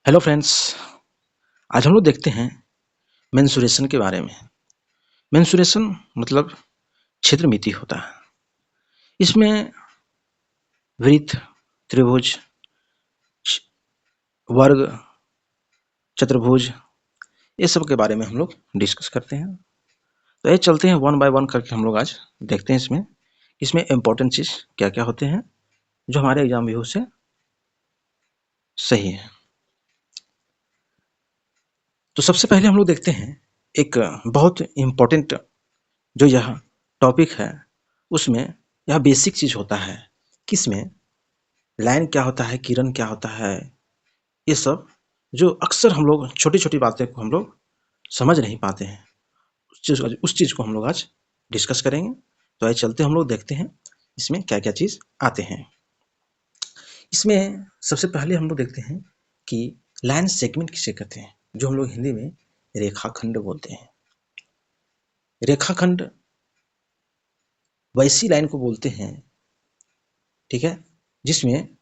Hello friends. आज हम लोग देखते हैं मेंसुरेशन के बारे में। मेंसुरेशन मतलब क्षेत्रमिति होता है। इसमें वृत्त, त्रिभुज, वर्ग, चतुर्भुज, ये सब के बारे में हम लोग डिस्कस करते हैं। तो ये चलते हैं वन बाय वन करके हम लोग आज देखते हैं इसमें इम्पोर्टेंट चीज़ क्या क्या होते हैं जो हमारे एग्जाम व्यू से सही है। तो सबसे पहले हम लोग देखते हैं एक बहुत इम्पोर्टेंट जो यह टॉपिक है, उसमें यह बेसिक चीज़ होता है कि इसमें लाइन क्या होता है, किरण क्या होता है, ये सब जो अक्सर हम लोग छोटी छोटी बातें को हम लोग समझ नहीं पाते हैं, उस चीज़ को हम लोग आज डिस्कस करेंगे। तो आइए चलते हम लोग देखते हैं इसमें क्या क्या चीज़ आते हैं। इसमें सबसे पहले हम लोग देखते हैं कि लाइन सेगमेंट किसे कहते हैं, जो हम लोग हिंदी में रेखाखंड बोलते हैं। रेखाखंड वैसी लाइन को बोलते हैं, ठीक है, जिसमें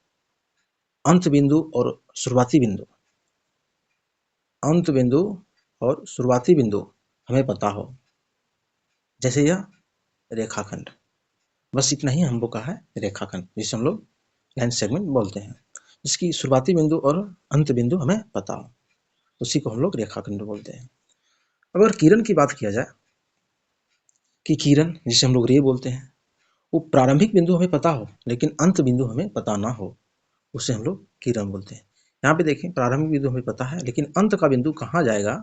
अंत बिंदु और शुरुआती बिंदु और शुरुआती बिंदु हमें पता हो, जैसे यह रेखाखंड। बस इतना ही हम लोग का है रेखाखंड, जिसे हम लोग लाइन सेगमेंट बोलते हैं। इसकी शुरुआती बिंदु और अंत बिंदु हमें पता हो, उसी को हम लोग रेखाखंड बोलते हैं। अगर किरण की बात किया जाए कि किरण जिसे हम लोग रे बोलते हैं, वो प्रारंभिक बिंदु हमें पता हो लेकिन अंत बिंदु हमें पता ना हो, उसे हम लोग किरण बोलते हैं। यहाँ पे देखें, प्रारंभिक बिंदु हमें पता है लेकिन अंत का बिंदु कहाँ जाएगा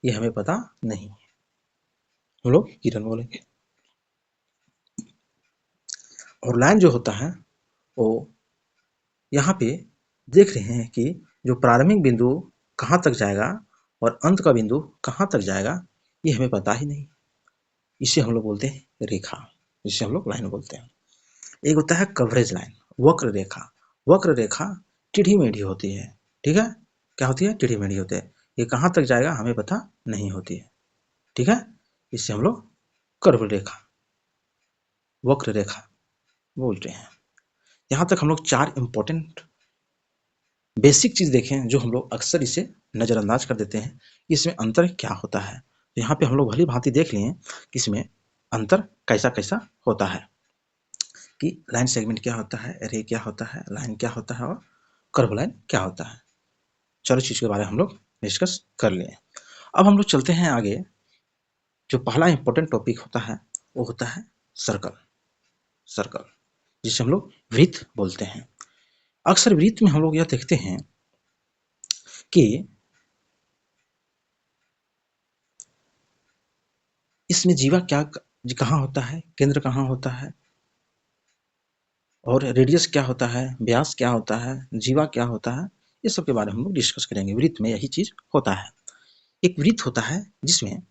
ये हमें पता नहीं, हम लोग किरण बोलेंगे। और लाइन जो होता है वो यहाँ पे देख रहे हैं कि जो प्रारंभिक बिंदु कहाँ तक जाएगा और अंत का बिंदु कहाँ तक जाएगा ये हमें पता ही नहीं, इसे हम लोग बोलते हैं रेखा, जिसे हम लोग लाइन बोलते हैं। एक होता है कवरेज लाइन, वक्र रेखा। वक्र रेखा टेढ़ी मेढ़ी होती है, ठीक है, क्या होती है, टेढ़ी मेढ़ी होती है। ये कहाँ तक जाएगा हमें पता नहीं होती है, ठीक है, इससे हम लोग कर्व रेखा, वक्र रेखा बोलते हैं। यहाँ तक हम लोग चार इंपॉर्टेंट बेसिक चीज़ देखें जो हम लोग अक्सर इसे नज़रअंदाज कर देते हैं, इसमें अंतर क्या होता है। तो यहाँ पे हम लोग भली भांति देख लिए कि इसमें अंतर कैसा कैसा होता है, कि लाइन सेगमेंट क्या होता है, रे क्या होता है, लाइन क्या होता है और कर्व लाइन क्या होता है। चारों चीज़ के बारे में हम लोग डिस्कस कर लिए। अब हम लोग चलते हैं आगे। जो पहला इंपॉर्टेंट टॉपिक होता है वो होता है सर्कल। सर्कल जिसे हम लोग वृत्त बोलते हैं। अक्सर वृत्त में हम लोग यह देखते हैं कि इसमें जीवा क्या कहाँ होता है, केंद्र कहाँ होता है, और रेडियस क्या होता है, व्यास क्या होता है, जीवा क्या होता है, ये सब के बारे में हम लोग डिस्कस करेंगे। वृत्त में यही चीज होता है। एक वृत्त होता है जिसमें,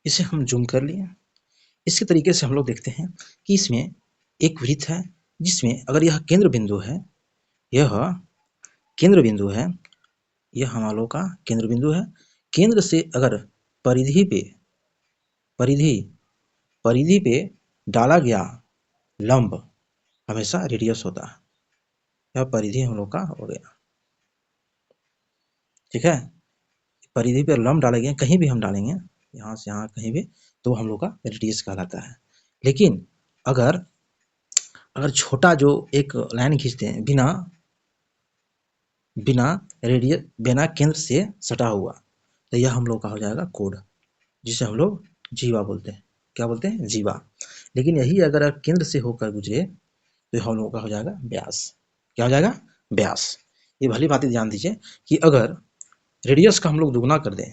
इसे हम जूम कर लिए, इसके तरीके से हम लोग देखते हैं कि इसमें एक वृत्त है जिसमें अगर यह केंद्र बिंदु है, यह केंद्र बिंदु है, यह हम लोग का केंद्र बिंदु है। केंद्र से अगर परिधि पे परिधि परिधि पे डाला गया लंब हमेशा रेडियस होता है। यह परिधि हम लोग का हो गया, ठीक है। परिधि पर लंब डाले गए, कहीं भी हम डालेंगे, यहाँ से यहाँ कहीं भी, तो हम लोग का रेडियस कहलाता है। लेकिन अगर अगर छोटा जो एक लाइन खींचते हैं बिना बिना रेडियस, बिना केंद्र से सटा हुआ, तो यह हम लोग का हो जाएगा कोड, जिसे हम लोग जीवा बोलते हैं। क्या बोलते हैं, जीवा। लेकिन यही अगर केंद्र से होकर गुजरे तो हम लोगों का हो जाएगा व्यास। क्या हो जाएगा, व्यास। ये भली बात ध्यान दीजिए कि अगर रेडियस का हम लोग दुगुना कर दें,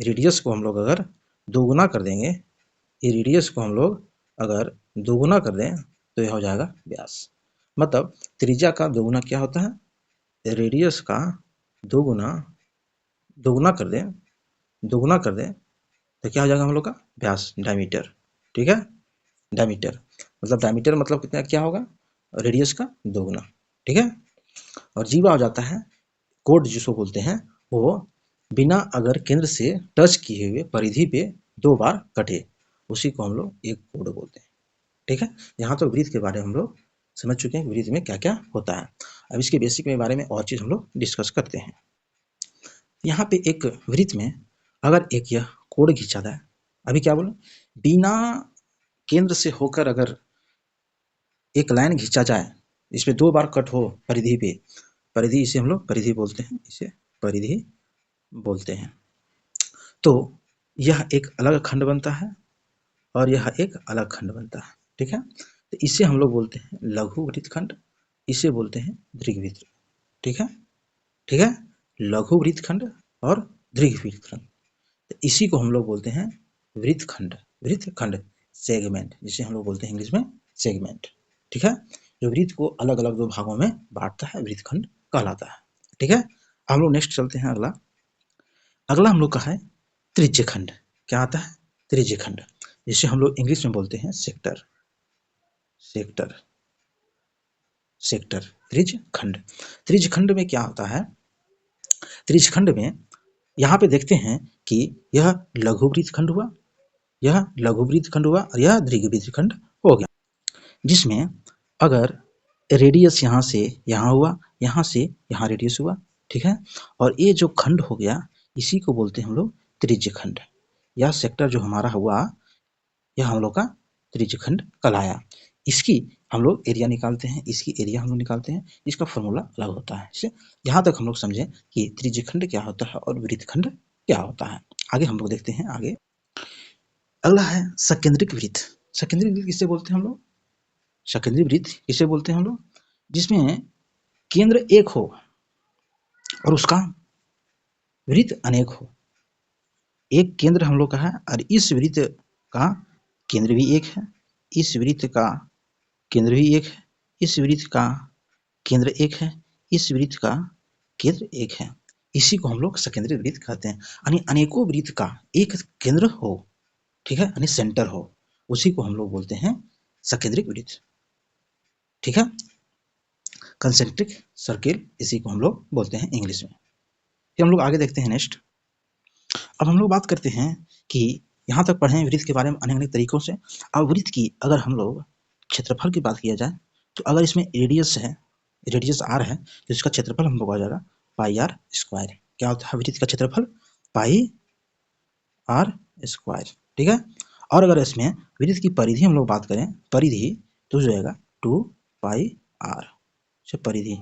रेडियस को हम लोग अगर दोगुना कर देंगे, ये रेडियस को हम लोग अगर दोगुना कर दें तो यह हो जाएगा व्यास। मतलब त्रिज्या का दोगुना क्या होता है, रेडियस का दोगुना दोगुना कर दें, दोगुना कर दें तो क्या हो जाएगा हम लोग का व्यास, डायमीटर, ठीक है। डायमीटर मतलब डायमीटर मतलब कितना, क्या होगा, रेडियस का दोगुना, ठीक है। और जीवा हो जाता है कोड, जिसको बोलते हैं वो बिना अगर केंद्र से टच किए हुए परिधि पे दो बार कटे, उसी को हम लोग एक कोड बोलते हैं, ठीक है। यहाँ तो वृत्त के बारे में हम लोग समझ चुके हैं, वृत्त में क्या क्या होता है। अब इसके बेसिक में बारे में और चीज़ हम लोग डिस्कस करते हैं। यहाँ पे एक वृत्त में अगर एक यह कोण खींचा जाए, अभी क्या बोले, बिना केंद्र से होकर अगर एक लाइन खींचा जाए, इसमें 2 बार कट हो परिधि पे, परिधि इसे हम लोग परिधि बोलते हैं, इसे परिधि बोलते हैं। तो यह एक अलग खंड बनता है और यह एक अलग खंड बनता है, ठीक है। तो इसे हम लोग बोलते हैं लघु वृत्तखंड, इसे बोलते हैं दीर्घ वृत्त, ठीक है, ठीक है। लघु वृत्तखंड और दीर्घ वृत्तखंड, तो इसी को हम लोग बोलते हैं वृत्तखंड, वृत्तखंड सेगमेंट, जिसे हम लोग बोलते हैं इंग्लिश में सेगमेंट, ठीक है। जो वृत्त को अलग अलग 2 भागों में बांटता है वृत्तखंड कहलाता है, ठीक है। हम लोग नेक्स्ट चलते हैं अगला। अगला हम लोग का है त्रिज्यखंड। क्या आता है? त्रिज्यखंड, जिसे हम लोग इंग्लिश में बोलते हैं सेक्टर, सेक्टर, सेक्टर, त्रिज्यखंड। त्रिज्यखंड में क्या होता है? त्रिज्यखंड में यहाँ पे देखते हैं कि यह लघु वृत्तखंड हुआ, यह लघु वृत्तखंड हुआ और यह दीर्घ वृत्तखंड हो गया, जिसमें अगर रेडियस यहाँ से यहाँ हुआ, यहाँ से यहाँ रेडियस हुआ, ठीक है। और ये जो खंड हो गया इसी को बोलते हैं हम लोग त्रिज्यखंड। यह सेक्टर जो हमारा हुआ यह हम लोग का त्रिज्यखंड कहलाया। इसकी हम लोग एरिया निकालते हैं, इसकी एरिया हम लोग निकालते हैं, इसका फॉर्मूला अलग होता है। इसे यहाँ तक हम लोग समझें कि त्रिज्यखंड क्या होता है और वृत्तखंड क्या होता है। आगे हम लोग देखते हैं। आगे अगला है सकेंद्रिक वृत्त। सकेंद्रिक वृत्त किसे बोलते हैं हम लोग? सकेंद्रिक वृत्त किसे बोलते हैं हम लोग? जिसमें केंद्र एक हो और उसका वृत्त अनेक हो। एक केंद्र हम लोग का है और इस वृत्त का केंद्र भी एक है, इस वृत्त का केंद्र भी एक है, इस वृत्त का केंद्र एक है, इस वृत्त का केंद्र एक है। इसी को हम लोग सकेंद्रिक वृत्त कहते हैं। यानी अनेकों वृत्त का एक केंद्र हो, ठीक है, यानी सेंटर हो, उसी को हम लोग बोलते हैं सकेंद्रिक वृत्त, ठीक है। कंसेंट्रिक सर्किल इसी को हम लोग बोलते हैं इंग्लिश में। फिर हम लोग आगे देखते हैं नेक्स्ट। अब हम लोग बात करते हैं कि यहाँ तक पढ़े वृत्त के बारे में अनेक अनेक तरीकों से। अब वृत्त की अगर हम लोग क्षेत्रफल की बात किया जाए तो अगर इसमें रेडियस है, रेडियस आर है, तो इसका क्षेत्रफल हम लोग आ जाएगा पाई आर स्क्वायर। क्या होता है वृत्त का क्षेत्रफल? पाई आर स्क्वायर, ठीक है। और अगर इसमें वृत्त की परिधि हम लोग बात करें, परिधि तो हो जाएगा 2 पाई आर, परिधि,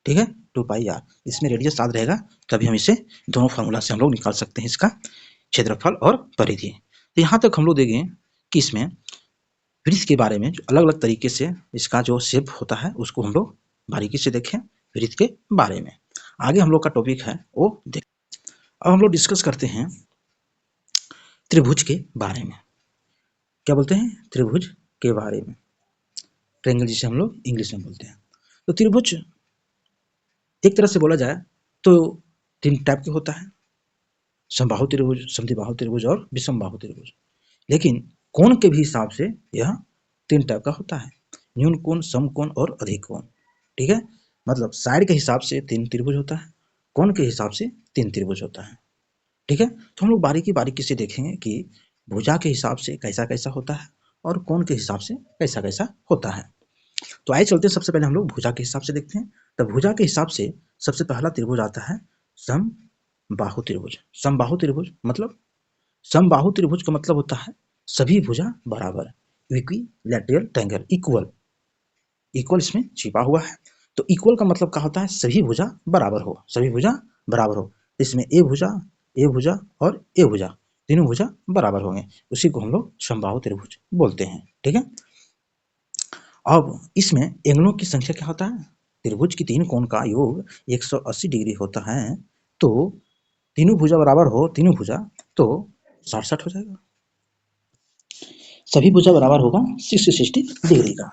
ठीक है, 2 पाई आर। इसमें रेडियस याद रहेगा तभी हम इसे दोनों फार्मूला से हम लोग निकाल सकते हैं इसका क्षेत्रफल और परिधि। तो यहाँ तक हम लोग देखें कि इसमें वृत्त के बारे में जो अलग अलग तरीके से इसका जो शेप होता है उसको हम लोग बारीकी से देखें वृत्त के बारे में। आगे हम लोग का टॉपिक है वो देख। अब हम लोग डिस्कस करते हैं त्रिभुज के बारे में। क्या बोलते हैं? त्रिभुज के बारे में, ट्रायंगल जिसे हम लोग इंग्लिश में बोलते हैं। तो त्रिभुज एक तरह से बोला जाए तो 3 टाइप के होता है, समबाहु त्रिभुज, समद्विबाहु त्रिभुज और विषमबाहु त्रिभुज। लेकिन कोण के भी हिसाब से यह 3 टाइप का होता है, न्यून कोण, सम कोण और अधिक कोण, ठीक है। मतलब साइड के हिसाब से 3 त्रिभुज होता है, कोण के हिसाब से 3 त्रिभुज होता है, ठीक है। तो हम लोग बारीकी बारीकी से देखेंगे कि भुजा के हिसाब से कैसा कैसा होता है और कोण के हिसाब से कैसा कैसा होता है। तो आइए चलते हैं, सबसे पहले हम लोग भुजा के हिसाब से देखते हैं। तो भुजा के हिसाब से सबसे पहला त्रिभुज आता है समबाहु त्रिभुज। समबाहु त्रिभुज मतलब, समबाहु त्रिभुज का मतलब होता है सभी भुजा बराबर, इक्विलैटरल ट्रायंगल, इक्वल, इक्वल इसमें छिपा हुआ है। तो इक्वल का मतलब क्या होता है? सभी भुजा बराबर हो, सभी भुजा बराबर हो। इसमें ए भुजा, ए भुजा और ए भुजा, तीनों भुजा बराबर होंगे, उसी को हम लोग समबाहु त्रिभुज बोलते हैं, ठीक है। अब इसमें एंगलों की संख्या क्या होता है? त्रिभुज की 3 कोण का योग 180 डिग्री होता है। तो तीनों भुजा बराबर हो, तीनों भुजा, तो 60 हो जाएगा, सभी भुजा बराबर होगा 60 डिग्री का।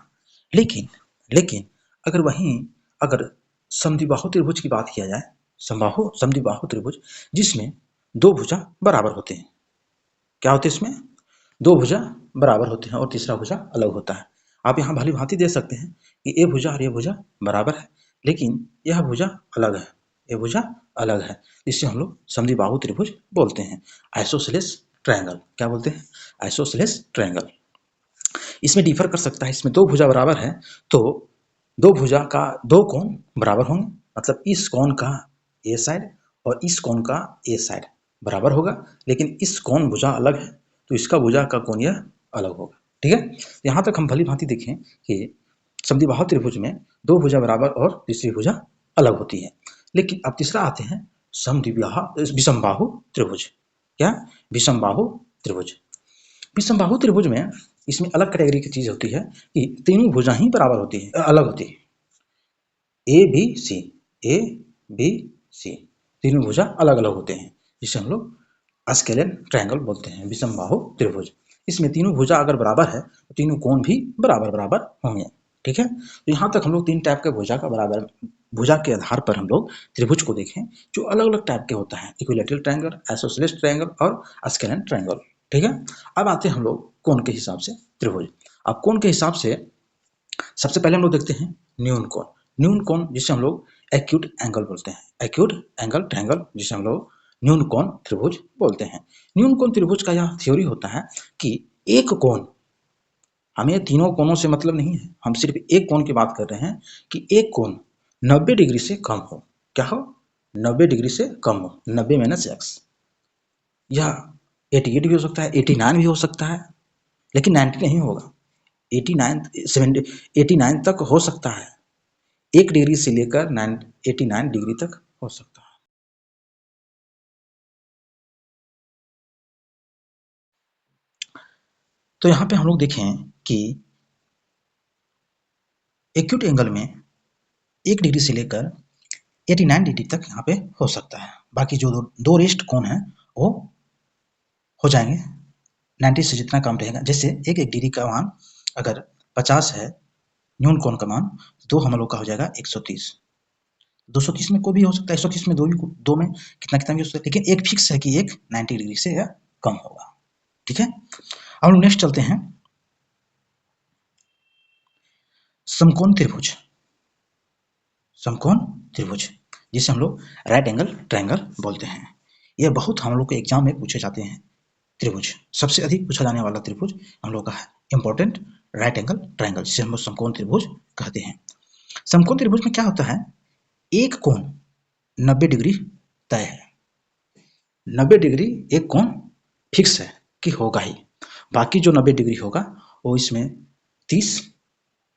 लेकिन लेकिन अगर वहीं अगर समद्विबाहु त्रिभुज की बात किया जाए, समद्विबाहु त्रिभुज जिसमें 2 भुजा बराबर होते हैं, क्या होते हैं इसमें? 2 भुजा बराबर होते हैं और तीसरा भुजा अलग होता है। आप यहाँ भली भांति दे सकते हैं कि ए भुजा और ये भुजा बराबर है, लेकिन यह भुजा अलग है, ये भुजा अलग है, इससे हम लोग समद्विबाहु त्रिभुज बोलते हैं। आइसोसेलेस ट्रायंगल, क्या बोलते हैं? Isosceles triangle. इसमें डिफर कर सकता है, इसमें 2 भुजा बराबर है तो दो भुजा का दो कोण बराबर होंगे, मतलब इस कोण का ए साइड और इस कोण का ए साइड बराबर होगा, लेकिन इस कोण भुजा अलग है तो इसका भुजा का कोण यह अलग होगा। ठीक है, यहाँ तक हम भली भांति देखें कि समद्विबाहु त्रिभुज में दो भुजा बराबर और तीसरी भुजा अलग होती है। लेकिन अब तीसरा आते हैं विषमबाहु त्रिभुज। क्या? विषमबाहु त्रिभुज। विषमबाहु त्रिभुज में इसमें अलग कैटेगरी की चीज होती है कि तीनों भुजा ही बराबर होती है, अलग होती है। A B C, A B C तीनों भुजा अलग अलग होते हैं, जिसे हम लोग स्केलेन ट्रायंगल बोलते हैं, विषमबाहु त्रिभुज। इसमें तीनों भुजा अगर बराबर है तो तीनों कोण भी बराबर बराबर होंगे। ठीक है, तो यहाँ तक हम लोग तीन टाइप के भुजा का बराबर भुजा के आधार पर हम लोग त्रिभुज को देखें जो अलग अलग टाइप के होता है, इक्विलैटरल ट्रायंगल, आइसोसेलेस ट्रायंगल और स्केलेन ट्रायंगल। ठीक है, अब आते हैं हम लोग कोण के हिसाब से त्रिभुज। अब कोण के हिसाब से सबसे पहले हम लोग देखते हैं न्यून कोण। न्यून कोण जिसे हम लोग एक्यूट एंगल बोलते हैं, एक्यूट एंगल ट्रायंगल जिसे हम लोग न्यून कोण त्रिभुज बोलते हैं। न्यून कोण त्रिभुज का यह थ्योरी होता है कि एक कोण, हमें तीनों कोणों से मतलब नहीं है, हम सिर्फ एक कोण की बात कर रहे हैं कि एक कोण 90 डिग्री से कम हो। क्या हो? 90 डिग्री से कम हो, 90 माइनस एक्स। यह 88 भी हो सकता है, 89 भी हो सकता है, लेकिन 90 नहीं होगा। 89 70 89 तक हो सकता है, 1 डिग्री से लेकर 89 डिग्री तक हो सकता है। तो यहाँ पे हम लोग देखें कि एक्यूट एंगल में 1 डिग्री से लेकर 89 डिग्री तक यहाँ पे हो सकता है। बाकी जो दो रेस्ट कोण है वो हो जाएंगे 90 से जितना कम रहेगा। जैसे एक डिग्री का मान अगर 50 है न्यून कोण का मान, तो हम लोग का हो जाएगा 130। 230 में कोई भी हो सकता है, 130 में दो में कितना कितना भी हो सकता है, लेकिन एक फिक्स है कि एक 90 डिग्री से या कम होगा। ठीक है, अब हम नेक्स्ट चलते हैं समकोण त्रिभुज। समकोण त्रिभुज जिसे हम लोग राइट एंगल ट्रायंगल बोलते हैं। यह बहुत हम लोग के एग्जाम में पूछे जाते हैं त्रिभुज। सबसे अधिक पूछा जाने वाला त्रिभुज हम लोग का है इंपॉर्टेंट राइट एंगल ट्रायंगल, जिसे हम लोग समकोण त्रिभुज कहते हैं। समकोण त्रिभुज में क्या होता है, एक कोण 90 डिग्री तय है। 90 डिग्री एक कोण फिक्स है कि होगा ही, बाकी जो 90 डिग्री होगा वो इसमें 30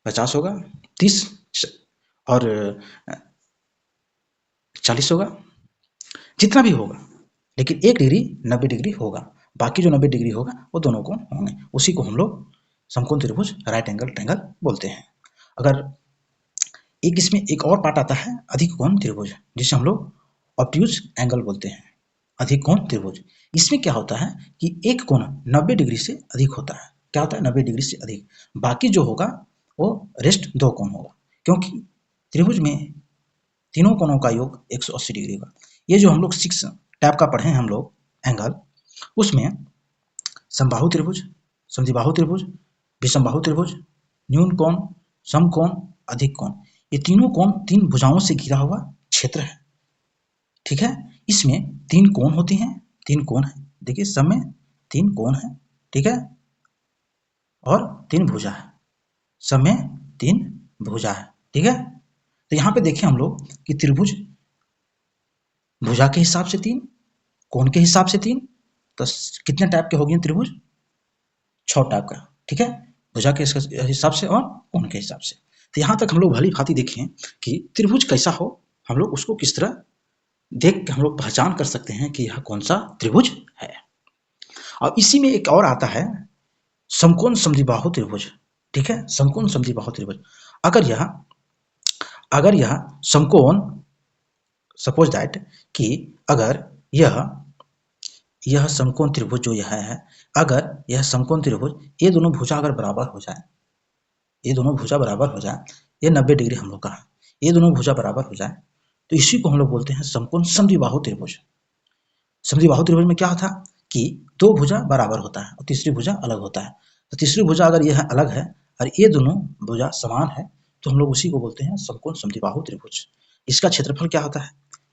50 होगा, 30 और 40 होगा, जितना भी होगा, लेकिन 1 डिग्री 90 डिग्री होगा, बाकी जो 90 डिग्री होगा वो दोनों कोण होंगे। उसी को हम लोग समकोण त्रिभुज राइट एंगल ट्रायंगल बोलते हैं। अगर एक इसमें एक और पार्ट आता है अधिक कोण त्रिभुज, जिसे हम लोग ऑब्ट्यूज एंगल बोलते हैं, अधिक कोण त्रिभुज। इसमें क्या होता है कि एक कोण 90 डिग्री से अधिक होता है। क्या होता है? 90 डिग्री से अधिक, बाकी जो होगा वो रेस्ट दो कोण होगा, क्योंकि त्रिभुज में तीनों कोणों का योग 180 डिग्री होगा। ये जो हम लोग 6 टाइप का पढ़े हैं हम लोग एंगल, उसमें समबाहु त्रिभुज, समद्विबाहु त्रिभुज, विषमबाहु त्रिभुज, न्यून कोण, समकोण, अधिक कोण, ये तीनों कोण तीन भुजाओं से घिरा हुआ क्षेत्र है। ठीक है, इसमें 3 कोण होती हैं, 3 कोण है, देखिए सब में 3 कोण है। ठीक है, और 3 भुजा है, सब में 3 भुजा है। ठीक है, तो यहाँ पे देखें हम लोग कि त्रिभुज भुजा के हिसाब से 3, कोण के हिसाब से 3, तो कितने टाइप के हो गए त्रिभुज? 6 टाइप का। ठीक है, भुजा के हिसाब से और कोण के हिसाब से। तो यहाँ तक हम लोग भली भांति देखें कि त्रिभुज कैसा हो, हम लोग उसको किस तरह देख के हम लोग पहचान कर सकते हैं कि यह कौन सा त्रिभुज है। और इसी में एक और आता है समकोण समद्विबाहु त्रिभुज। ठीक है, समकोण समद्विबाहु त्रिभुज, अगर यह समकोण, सपोज दैट कि अगर यह समकोण त्रिभुज जो यह है, अगर यह समकोण त्रिभुज ये दोनों भुजा अगर बराबर हो जाए, ये दोनों भुजा बराबर हो जाए, ये 90 डिग्री हम लोग का है, ये दोनों भुजा बराबर हो जाए, तो इसी को हम लोग बोलते हैं समकोण समद्विबाहु त्रिभुज। समद्विबाहु त्रिभुज में क्या था कि दो भुजा बराबर होता है और तीसरी भुजा अलग होता है। तो तीसरी भुजा अगर यह अलग है और ये दोनों भुजा समान है, तो हम लोग उसी को बोलते हैं समकोण समद्विबाहु त्रिभुज। इसका क्षेत्रफल क्या होता है?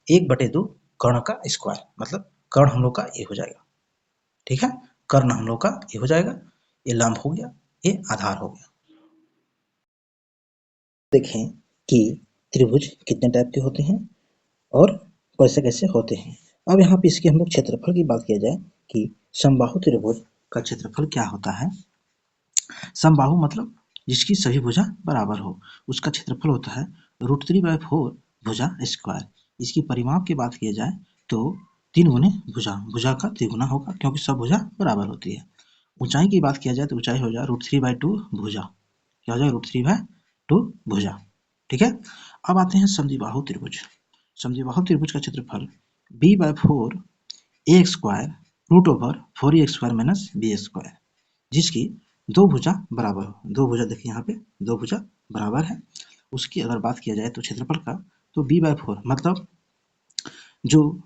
1/2 कर्ण का स्क्वायर, मतलब कर्ण हम लोग का ये हो जाएगा। ठीक है, कर्ण हम लोग का ये हो जाएगा, ये लंब हो गया, ये आधार हो गया। देखें कि त्रिभुज कितने टाइप के होते हैं और कैसे कैसे होते हैं। अब यहाँ पे इसके हम लोग क्षेत्रफल की बात किया जाए कि समबाहु त्रिभुज का क्षेत्रफल क्या होता है। समबाहु मतलब जिसकी सभी भुजा बराबर हो, उसका क्षेत्रफल होता है √3/4 भुजा स्क्वायर। इसकी परिमाप की बात किया जाए तो 3 गुने भुजा, भुजा का त्रिगुना होगा क्योंकि सब भुजा बराबर होती है। ऊंचाई की बात किया जाए तो ऊंचाई हो जाए √3/2 भुजा, क्या हो जाए √3/2 भुजा। ठीक है। अब आते हैं समद्विबाहु त्रिभुज। समद्विबाहु त्रिभुज का क्षेत्रफल b/4 a square √4a² - b², जिसकी दो भुजा बराबर हो। दो भुजा देखिए यहाँ पे दो भुजा बराबर है। उसकी अगर बात किया जाए तो क्षेत्रफल का तो b/4 मतलब जो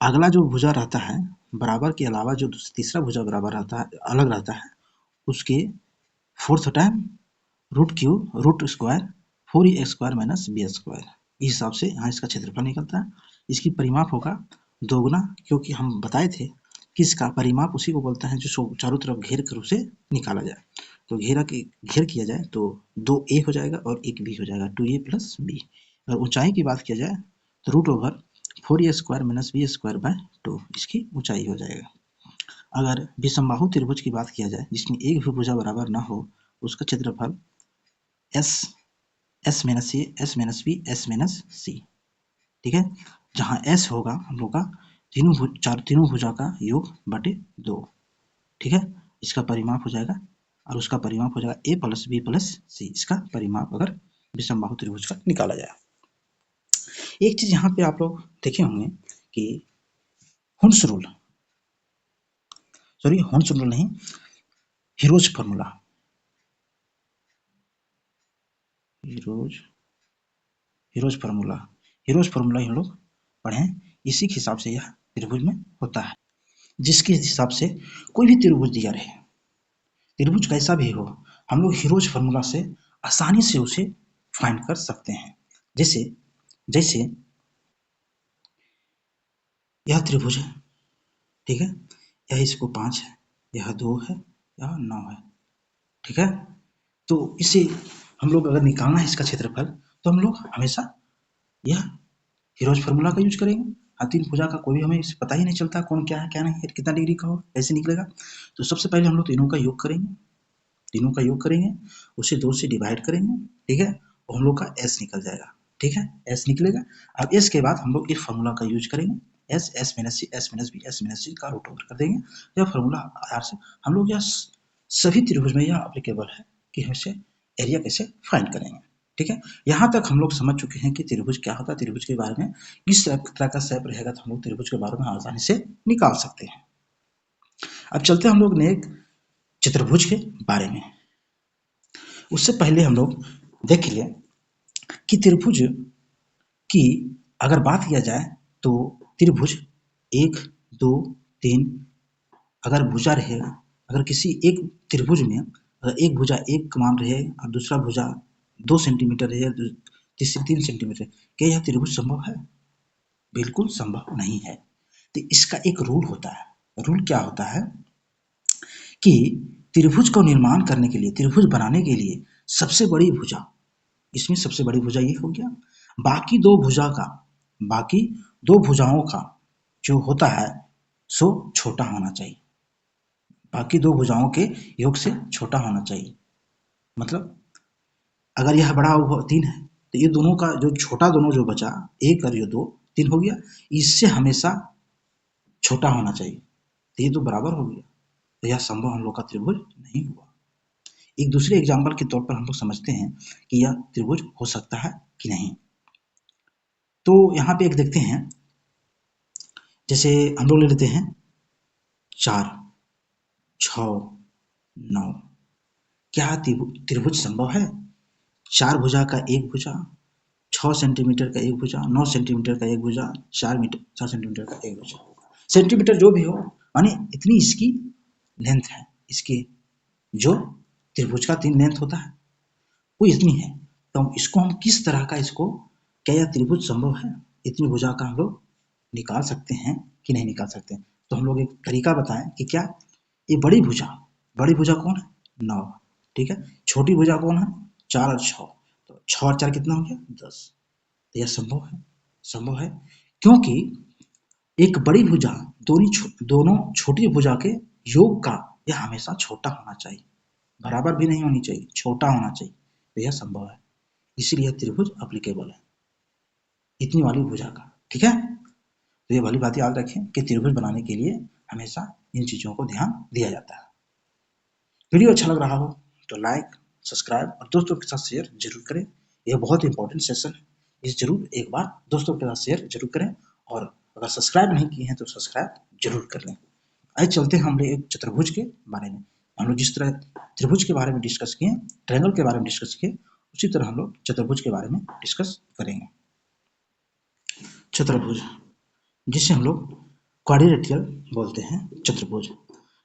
अगला जो भुजा रहता है बराबर के अलावा जो तीसरा भुजा बराबर रहता है अलग रहता है उसके 4th टाइम √2 4a² - b²। इस हिसाब से यहाँ इसका क्षेत्रफल निकलता है। इसकी परिमाप होगा दोगुना, क्योंकि हम बताए थे कि इसका परिमाप उसी को बोलते हैं जो चारों तरफ घेर कर उसे निकाला जाए। तो घेर किया जाए तो 2a हो जाएगा और एक b हो जाएगा, 2a + b। और ऊंचाई की बात किया जाए तो √4a² - b²/2 इसकी ऊंचाई हो जाएगा। अगर विषमबाहु त्रिभुज की बात किया जाए जिसमें एक भी भुजा बराबर ना हो, उसका क्षेत्रफल s - a s - b s - c, ठीक है। जहाँ s होगा हम लोग का तीनों भुजा का योग बटे 2, ठीक है। इसका परिमाप हो जाएगा और उसका परिमाप हो जाएगा a + b + c। इसका परिमाप अगर विषमबाहु त्रिभुज का निकाला जाए। एक चीज यहाँ पे आप लोग देखे होंगे कि हुन्स रूल नहीं, हीरोज फार्मूला, हीरोज फार्मूला हम लोग पढ़े। इसी के हिसाब से यह त्रिभुज में होता है, जिसके हिसाब से कोई भी त्रिभुज दिया रहे, त्रिभुज कैसा भी हो, हम लोग हीरोज फार्मूला से आसानी से उसे फाइंड कर सकते हैं। जैसे यह त्रिभुज है, ठीक है। यह इसको 5 है, यह 2 है, यह 9 है, ठीक है। तो इसे हम लोग अगर निकालना है इसका क्षेत्रफल तो हम लोग हमेशा यह हीरोज फार्मूला का यूज करेंगे। तीन भुजा का कोई भी हमें पता ही नहीं चलता कौन क्या है क्या नहीं है, कितना डिग्री का हो, कैसे निकलेगा। तो सबसे पहले हम लोग तीनों का योग करेंगे, उसे 2 से डिवाइड करेंगे, ठीक है। और हम लोग का s निकल जाएगा, ठीक है, s निकलेगा। अब s के बाद हम लोग इस फार्मूला का यूज करेंगे, s s - c s - b s - c का रूट ओवर कर देंगे। यह फार्मूला आधार से हम लोग यह सभी त्रिभुज में यह एप्लीकेबल है कि हम इसे एरिया कैसे फाइंड करेंगे, ठीक है। यहाँ तक हम लोग समझ चुके हैं कि त्रिभुज क्या होता है, त्रिभुज के बारे में किस तरह का शेप रहेगा तो हम लोग त्रिभुज के बारे में आसानी से निकाल सकते हैं। अब चलते हैं हम लोग ने चतुर्भुज के बारे में। उससे पहले हम लोग देख लिए कि त्रिभुज की अगर बात किया जाए तो त्रिभुज 1 2 3 अगर भुजा रहे, अगर किसी एक त्रिभुज में अगर एक भुजा 1 मान रहे और दूसरा भुजा 2 सेंटीमीटर रहे, तीसरी 3 सेंटीमीटर, क्या यह त्रिभुज संभव है? बिल्कुल संभव नहीं है। तो इसका एक रूल होता है। रूल क्या होता है कि त्रिभुज को निर्माण करने के लिए, त्रिभुज बनाने के लिए सबसे बड़ी भुजा, इसमें सबसे बड़ी भुजा ये हो गया, बाकी दो भुजाओं का जो होता है सो छोटा होना चाहिए, बाकी दो भुजाओं के योग से छोटा होना चाहिए। मतलब अगर यह बड़ा 3 है तो ये दोनों का जो छोटा दोनों जो बचा 1 और ये 2 3 हो गया, इससे हमेशा छोटा होना चाहिए, तो ये तो बराबर हो गया। तो यह संभव हम लोग का त्रिभुज नहीं हुआ। एक दूसरे एग्जाम्पल के तौर पर हम लोग समझते हैं कि यह त्रिभुज हो सकता है कि नहीं। तो यहाँ पे एक देखते हैं, जैसे हम लोग ले लेते हैं 4 6 9, क्या त्रिभुज संभव है? 4 भुजा का एक भुजा, 6 सेंटीमीटर का एक भुजा, 9 सेंटीमीटर का एक भुजा, 4 सेंटीमीटर का एक भुजा, सेंटीमीटर जो भी हो, माने इतनी इसकी लेंथ है, इसकी जो त्रिभुज का 3 लेंथ होता है वो इतनी है। तो इसको हम किस तरह का, इसको क्या यह त्रिभुज संभव है? इतनी भुजा का हम लोग निकाल सकते हैं कि नहीं निकाल सकते? तो हम लोग एक तरीका बताएं कि क्या ये बड़ी भुजा कौन है? 9, ठीक है। छोटी भुजा कौन है? 4 और 6। तो 6 और 4 कितना हो गया 10। तो यह संभव है क्योंकि एक बड़ी भुजा दोनों छोटी भुजा के योग का यह हमेशा छोटा होना चाहिए, बराबर भी नहीं होनी चाहिए, छोटा होना चाहिए। तो यह संभव है, इसीलिए त्रिभुज अप्लीकेबल है इतनी वाली भुजा का। ठीक है, तो ये वाली बात याद रखें कि त्रिभुज बनाने के लिए हमेशा इन चीजों को ध्यान दिया जाता है। वीडियो अच्छा लग रहा हो तो लाइक, सब्सक्राइब और दोस्तों के साथ शेयर जरूर करें। यह बहुत इंपॉर्टेंट सेशन है, इसे जरूर एक बार दोस्तों के साथ शेयर जरूर करें, और अगर सब्सक्राइब नहीं किए हैं तो सब्सक्राइब जरूर कर लें। आइए चलते हैं हम लोग एक चतुर्भुज के बारे में। हम लोग जिस तरह त्रिभुज के बारे में डिस्कस किए, ट्रायंगल के बारे में डिस्कस किए, उसी तरह हम लोग चतुर्भुज के बारे में डिस्कस करेंगे। चतुर्भुज, जिसे हम लोग क्वाड्रिलेटरल बोलते हैं, चतुर्भुज।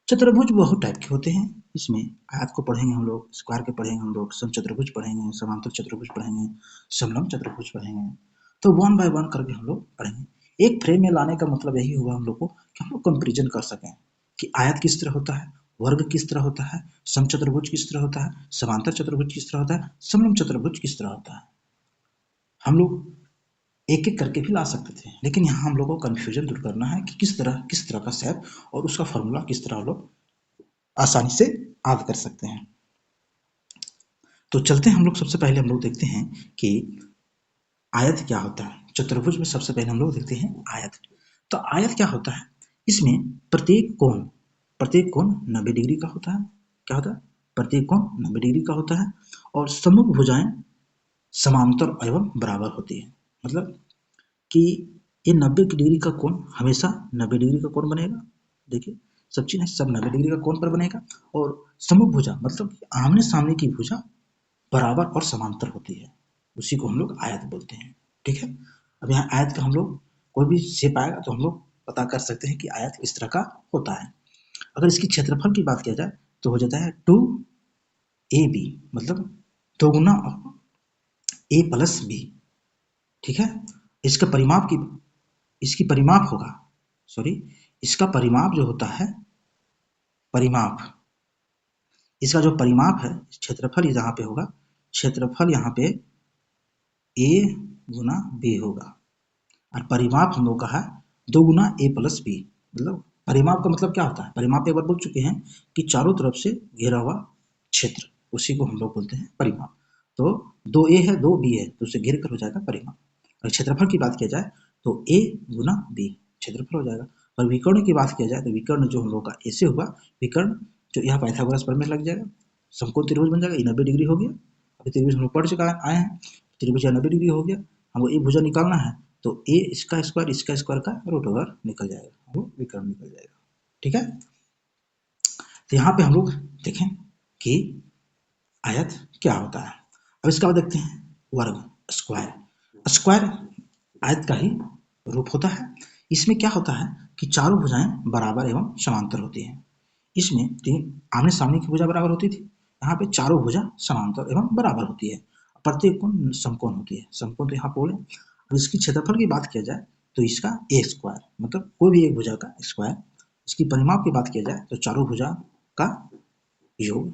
चतुर्भुज बहुत टाइप के होते हैं, इसमें आयत को पढ़ेंगे हम लोग, स्क्वायर के पढ़ेंगे हम लोग, समचतुर्भुज पढ़ेंगे, समांतर चतुर्भुज पढ़ेंगे, समलंब चतुर्भुज पढ़ेंगे। तो वन बाय वन करके हम लोग पढ़ेंगे। एक फ्रेम में लाने का मतलब यही हुआ हम लोग को कि हम लोग कंपेरिजन कर सकें कि आयत किस तरह होता है, वर्ग किस तरह होता है, समचतुर्भुज किस तरह होता है, समांतर चतुर्भुज किस तरह होता है, समलंब चतुर्भुज किस तरह होता है। हम लोग एक एक करके भी ला सकते थे, लेकिन यहाँ हम लोगों को कन्फ्यूजन दूर करना है कि किस तरह का शेप और उसका फॉर्मूला किस तरह हम लोग आसानी से याद कर सकते हैं। तो चलते हैं हम लोग, सबसे पहले हम लोग देखते हैं कि आयत क्या होता है। चतुर्भुज में सबसे पहले हम लोग देखते हैं आयत। तो आयत क्या होता है, इसमें प्रत्येक कोण 90 डिग्री का होता है। क्या होता है, प्रत्येक कोण 90 डिग्री का होता है, और सम्मुख भुजाएं समांतर एवं बराबर होती है। मतलब कि ये 90 डिग्री का कोण हमेशा 90 डिग्री का कोण बनेगा। देखिए सब चीज है, सब 90 डिग्री का कोण पर बनेगा, और सम्मुख भुजा मतलब आमने सामने की भुजा बराबर और समांतर होती है, उसी को हम लोग आयत बोलते हैं। ठीक है, अब यहाँ आयत का हम लोग कोई भी शेप आएगा तो हम लोग पता कर सकते हैं कि आयत किस तरह का होता है। अगर इसकी क्षेत्रफल की बात किया जाए तो हो जाता है 2ab, मतलब 2 गुना a प्लस b। ठीक है, इसका परिमाप की इसकी परिमाप होगा, सॉरी, इसका परिमाप जो होता है, इसका जो परिमाप है, क्षेत्रफल जहाँ पे होगा, क्षेत्रफल यहाँ पे a गुना b होगा, और परिमाप हम लोग का है 2 गुना a प्लस b। मतलब परिमाप का मतलब क्या होता है, परिमाप एक बार बोल चुके हैं कि चारों तरफ से घेरा हुआ क्षेत्र, उसी को हम लोग बोलते हैं परिमाप। तो 2a है 2b है तो उसे घेर कर हो जाएगा परिमाप। अगर क्षेत्रफल की बात किया जाए तो a गुना b क्षेत्रफल हो जाएगा। और विकर्ण की बात किया जाए तो विकर्ण जो हम लोग का ऐसे हुआ, विकर्ण जो यहाँ पाइथागोरस प्रमेय लग जाएगा, समकोण त्रिभुज बन जाएगा। 90 डिग्री हो गया, अभी त्रिभुज हम लोग पढ़ चुका आए हैं, त्रिभुज 90 डिग्री हो गया, हमको एक भुजा निकालना है तो a इसका स्क्वायर का रूट ओवर निकल जाएगा, वो विकर्ण निकल जाएगा। ठीक है, तो यहाँ पे हम लोग देखें कि आयत क्या होता है। अब इसका बाद देखते हैं वर्ग, स्क्वायर आयत का ही रूप होता है। इसमें क्या होता है कि चारों भुजाएं बराबर एवं समांतर होती हैं। इसमें तीन आमने सामने की भुजा बराबर होती थी, यहाँ पे चारों भुजा समांतर एवं बराबर होती है। प्रत्येक कोण समकोण होती है, समकोण तो यहाँ बोले। अब इसकी क्षेत्रफल की बात किया जाए तो इसका a स्क्वायर, मतलब कोई भी एक भुजा का स्क्वायर। इसकी परिमाप की बात किया जाए तो चारों भुजा का योग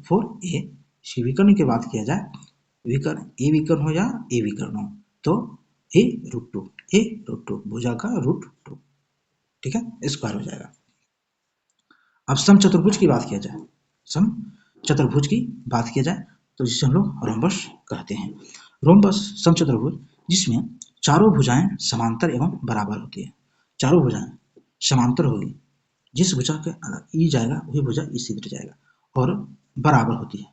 4a। इसकी विकर्ण की बात किया जाए, विकर्ण ए विकर्ण हो या ए विकर्ण हो तो a√2 भुजा का √2। ठीक है, स्क्वायर हो जाएगा। अब सम चतुर्भुज की बात किया जाए, सम चतुर्भुज की बात किया जाए तो जिसे हम लोग रोम्बस कहते हैं। रोम्बस सम चतुर्भुज जिसमें चारों भुजाएं समांतर एवं बराबर होती है। चारों भुजाएं समांतर होगी, जिस भुजा के ई जाएगा वही भुजा इसी तरह जाएगा, और बराबर होती है,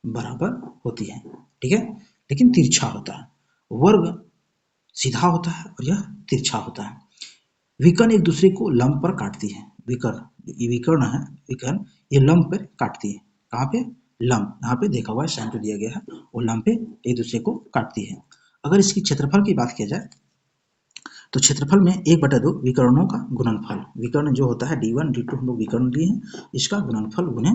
बराबर होती है। ठीक है, लेकिन तिरछा होता है। वर्ग सीधा होता है और यह तिरछा होता है। विकर्ण एक दूसरे को लंब पर काटती है। ये विकर्ण है, विकर्ण ये लंब पर काटती है। कहाँ पे, लंब, यहाँ पे देखा हुआ है, साइन पे दिया गया है, वो लंब पे एक दूसरे को काटती है। अगर इसकी क्षेत्रफल की बात किया जाए तो क्षेत्रफल में 1/2 विकर्णों का गुणनफल, विकर्ण जो होता है d1 d2 हम लोग विकर्ण लिए हैं, इसका गुणनफल गुणे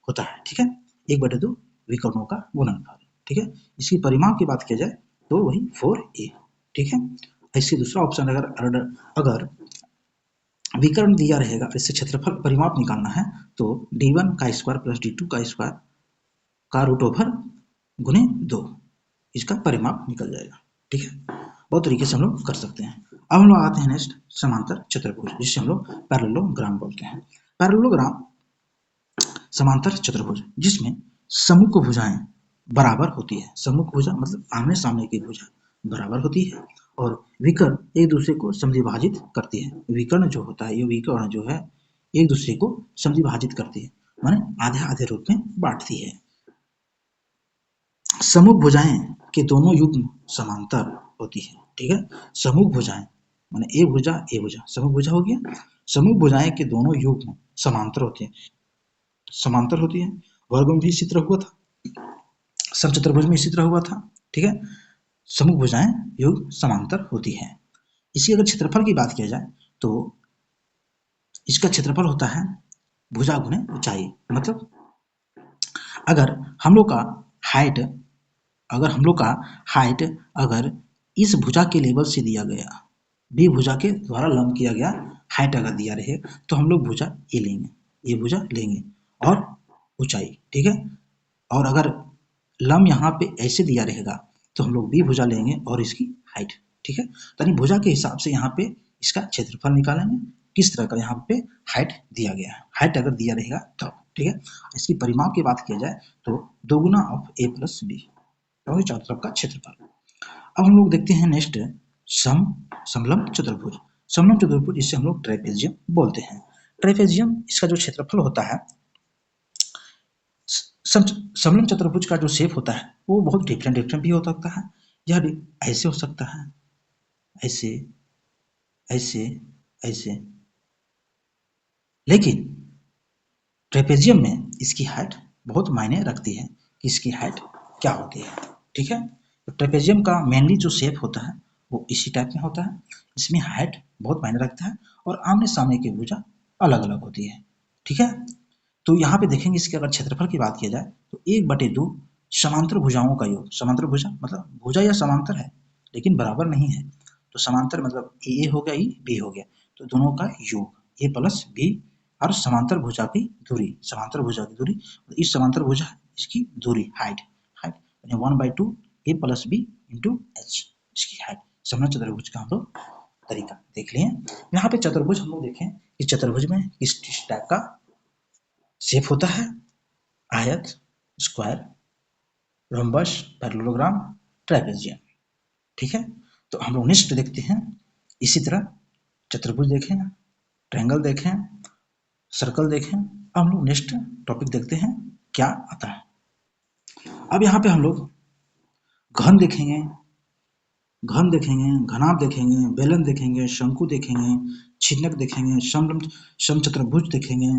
होता है। ठीक है, 1/2 विकर्णों का गुणनफल। ठीक है, इसकी परिमाप की बात किया जाए तो वही 4a। ठीक है, ऐसे दूसरा ऑप्शन अगर विकर्ण दिया रहेगा, इससे क्षेत्रफल परिमाप निकालना है तो d1 का स्क्वायर प्लस d2 का स्क्वायर का रूट ओवर गुने 2, इसका परिमाप निकल जाएगा। ठीक है, बहुत तरीके से हम लोग कर सकते हैं। अब हम लोग आते हैं नेक्स्ट समांतर चतुर्भुज, जिससे हम लोग पैरेललोग्राम बोलते हैं। पैरेललोग्राम समांतर चतुर्भुज जिसमें सम्मुख भुजाएं बराबर होती है। सम्मुख भुजा मतलब आमने सामने की भुजा बराबर होती है और विकर्ण एक दूसरे को समद्विभाजित करती है। विकर्ण जो होता है, ये विकर्ण जो है एक दूसरे को समद्विभाजित करती है, माने आधे आधे रूप में बांटती है। सम्मुख भुजाएं के दोनों युग्म समांतर होती है। ठीक है, सम्मुख भुजाएं माने ए भुजा ए भुजा, सम्मुख भुजा हो गया। सम्मुख भुजाएं के दोनों युग्म समांतर होते हैं, समांतर होती है। वर्ग में भी इसी तरह हुआ था, समचतुर्भुज में इसी तरह हुआ था। ठीक है, सम्मुख भुजाएं युग्म समांतर होती है। इसकी अगर क्षेत्रफल की बात किया जाए तो इसका क्षेत्रफल होता है भुजा गुने ऊंचाई। मतलब अगर हम लोग का हाइट अगर इस भुजा के लेवल से दिया गया, बी भुजा के द्वारा लंब किया गया हाइट अगर दिया रहे तो हम लोग भुजा ए लेंगे, ये भुजा लेंगे और ऊंचाई। ठीक है, और अगर लंब यहाँ पे ऐसे दिया रहेगा तो हम लोग बी भुजा लेंगे और इसकी हाइट। ठीक है, यानी भुजा के हिसाब से यहाँ पे इसका क्षेत्रफल निकालेंगे, किस तरह का यहाँ पे हाइट दिया गया है। हाइट अगर दिया रहेगा तो ठीक है। इसकी परिमाप की बात किया जाए तो 2 गुना ऑफ ए प्लस बी, चारों तरफ का क्षेत्रफल। अब हम लोग देखते हैं नेक्स्ट समलंब चतुर्भुज। समलंब चतुर्भुज इससे हम लोग ट्रेपेजियम बोलते हैं। ट्रेपेजियम इसका जो क्षेत्रफल होता है, समलंब चतुर्भुज का जो शेप होता है वो बहुत डिफरेंट भी हो सकता है। यह ऐसे हो सकता है, ऐसे ऐसे ऐसे, लेकिन ट्रेपेजियम में इसकी हाइट बहुत मायने रखती है कि इसकी हाइट क्या होती है। ठीक है, तो ट्रेपेजियम का मेनली जो शेप होता है वो इसी टाइप में होता है। इसमें हाइट बहुत मायने रखता है और आमने सामने की भुजा अलग अलग होती है। ठीक है, तो यहाँ पे देखेंगे इसके अगर क्षेत्रफल की बात किया जाए तो 1/2 समांतर भुजाओं का योग। समांतर भुजा मतलब भुजा या समांतर है लेकिन बराबर नहीं है, तो समांतर मतलब ए हो गया, बी हो गया, तो दोनों का योग ए प्लस बी। और समांतर भुजा की दूरी, समांतर भुजा की दूरी, इस समांतर भुजा इसकी दूरी हाइट, हाइट यानी 1/2 ए प्लस बी इंटू एच, इसकी हाइट। समलंब चतुर्भुज का हम लोग तरीका देख लिए। यहाँ पे चतुर्भुज हम लोग देखें कि चतुर्भुज में किस टाइप का शेप होता है, आयत, स्क्वायर, रोम्बस, पैरेललोग्राम, ट्रापेजियम। ठीक है, तो हम लोग नेक्स्ट देखते हैं इसी तरह चतुर्भुज देखें, ट्रायंगल देखें, सर्कल देखें। अब हम लोग नेक्स्ट टॉपिक देखते हैं क्या आता है। अब यहाँ पे हम लोग घन देखेंगे, घन देखेंगे, घनाभ देखेंगे, बेलन देखेंगे, शंकु देखेंगे, छिन्नक देखेंगे, समचतुर्भुज देखेंगे,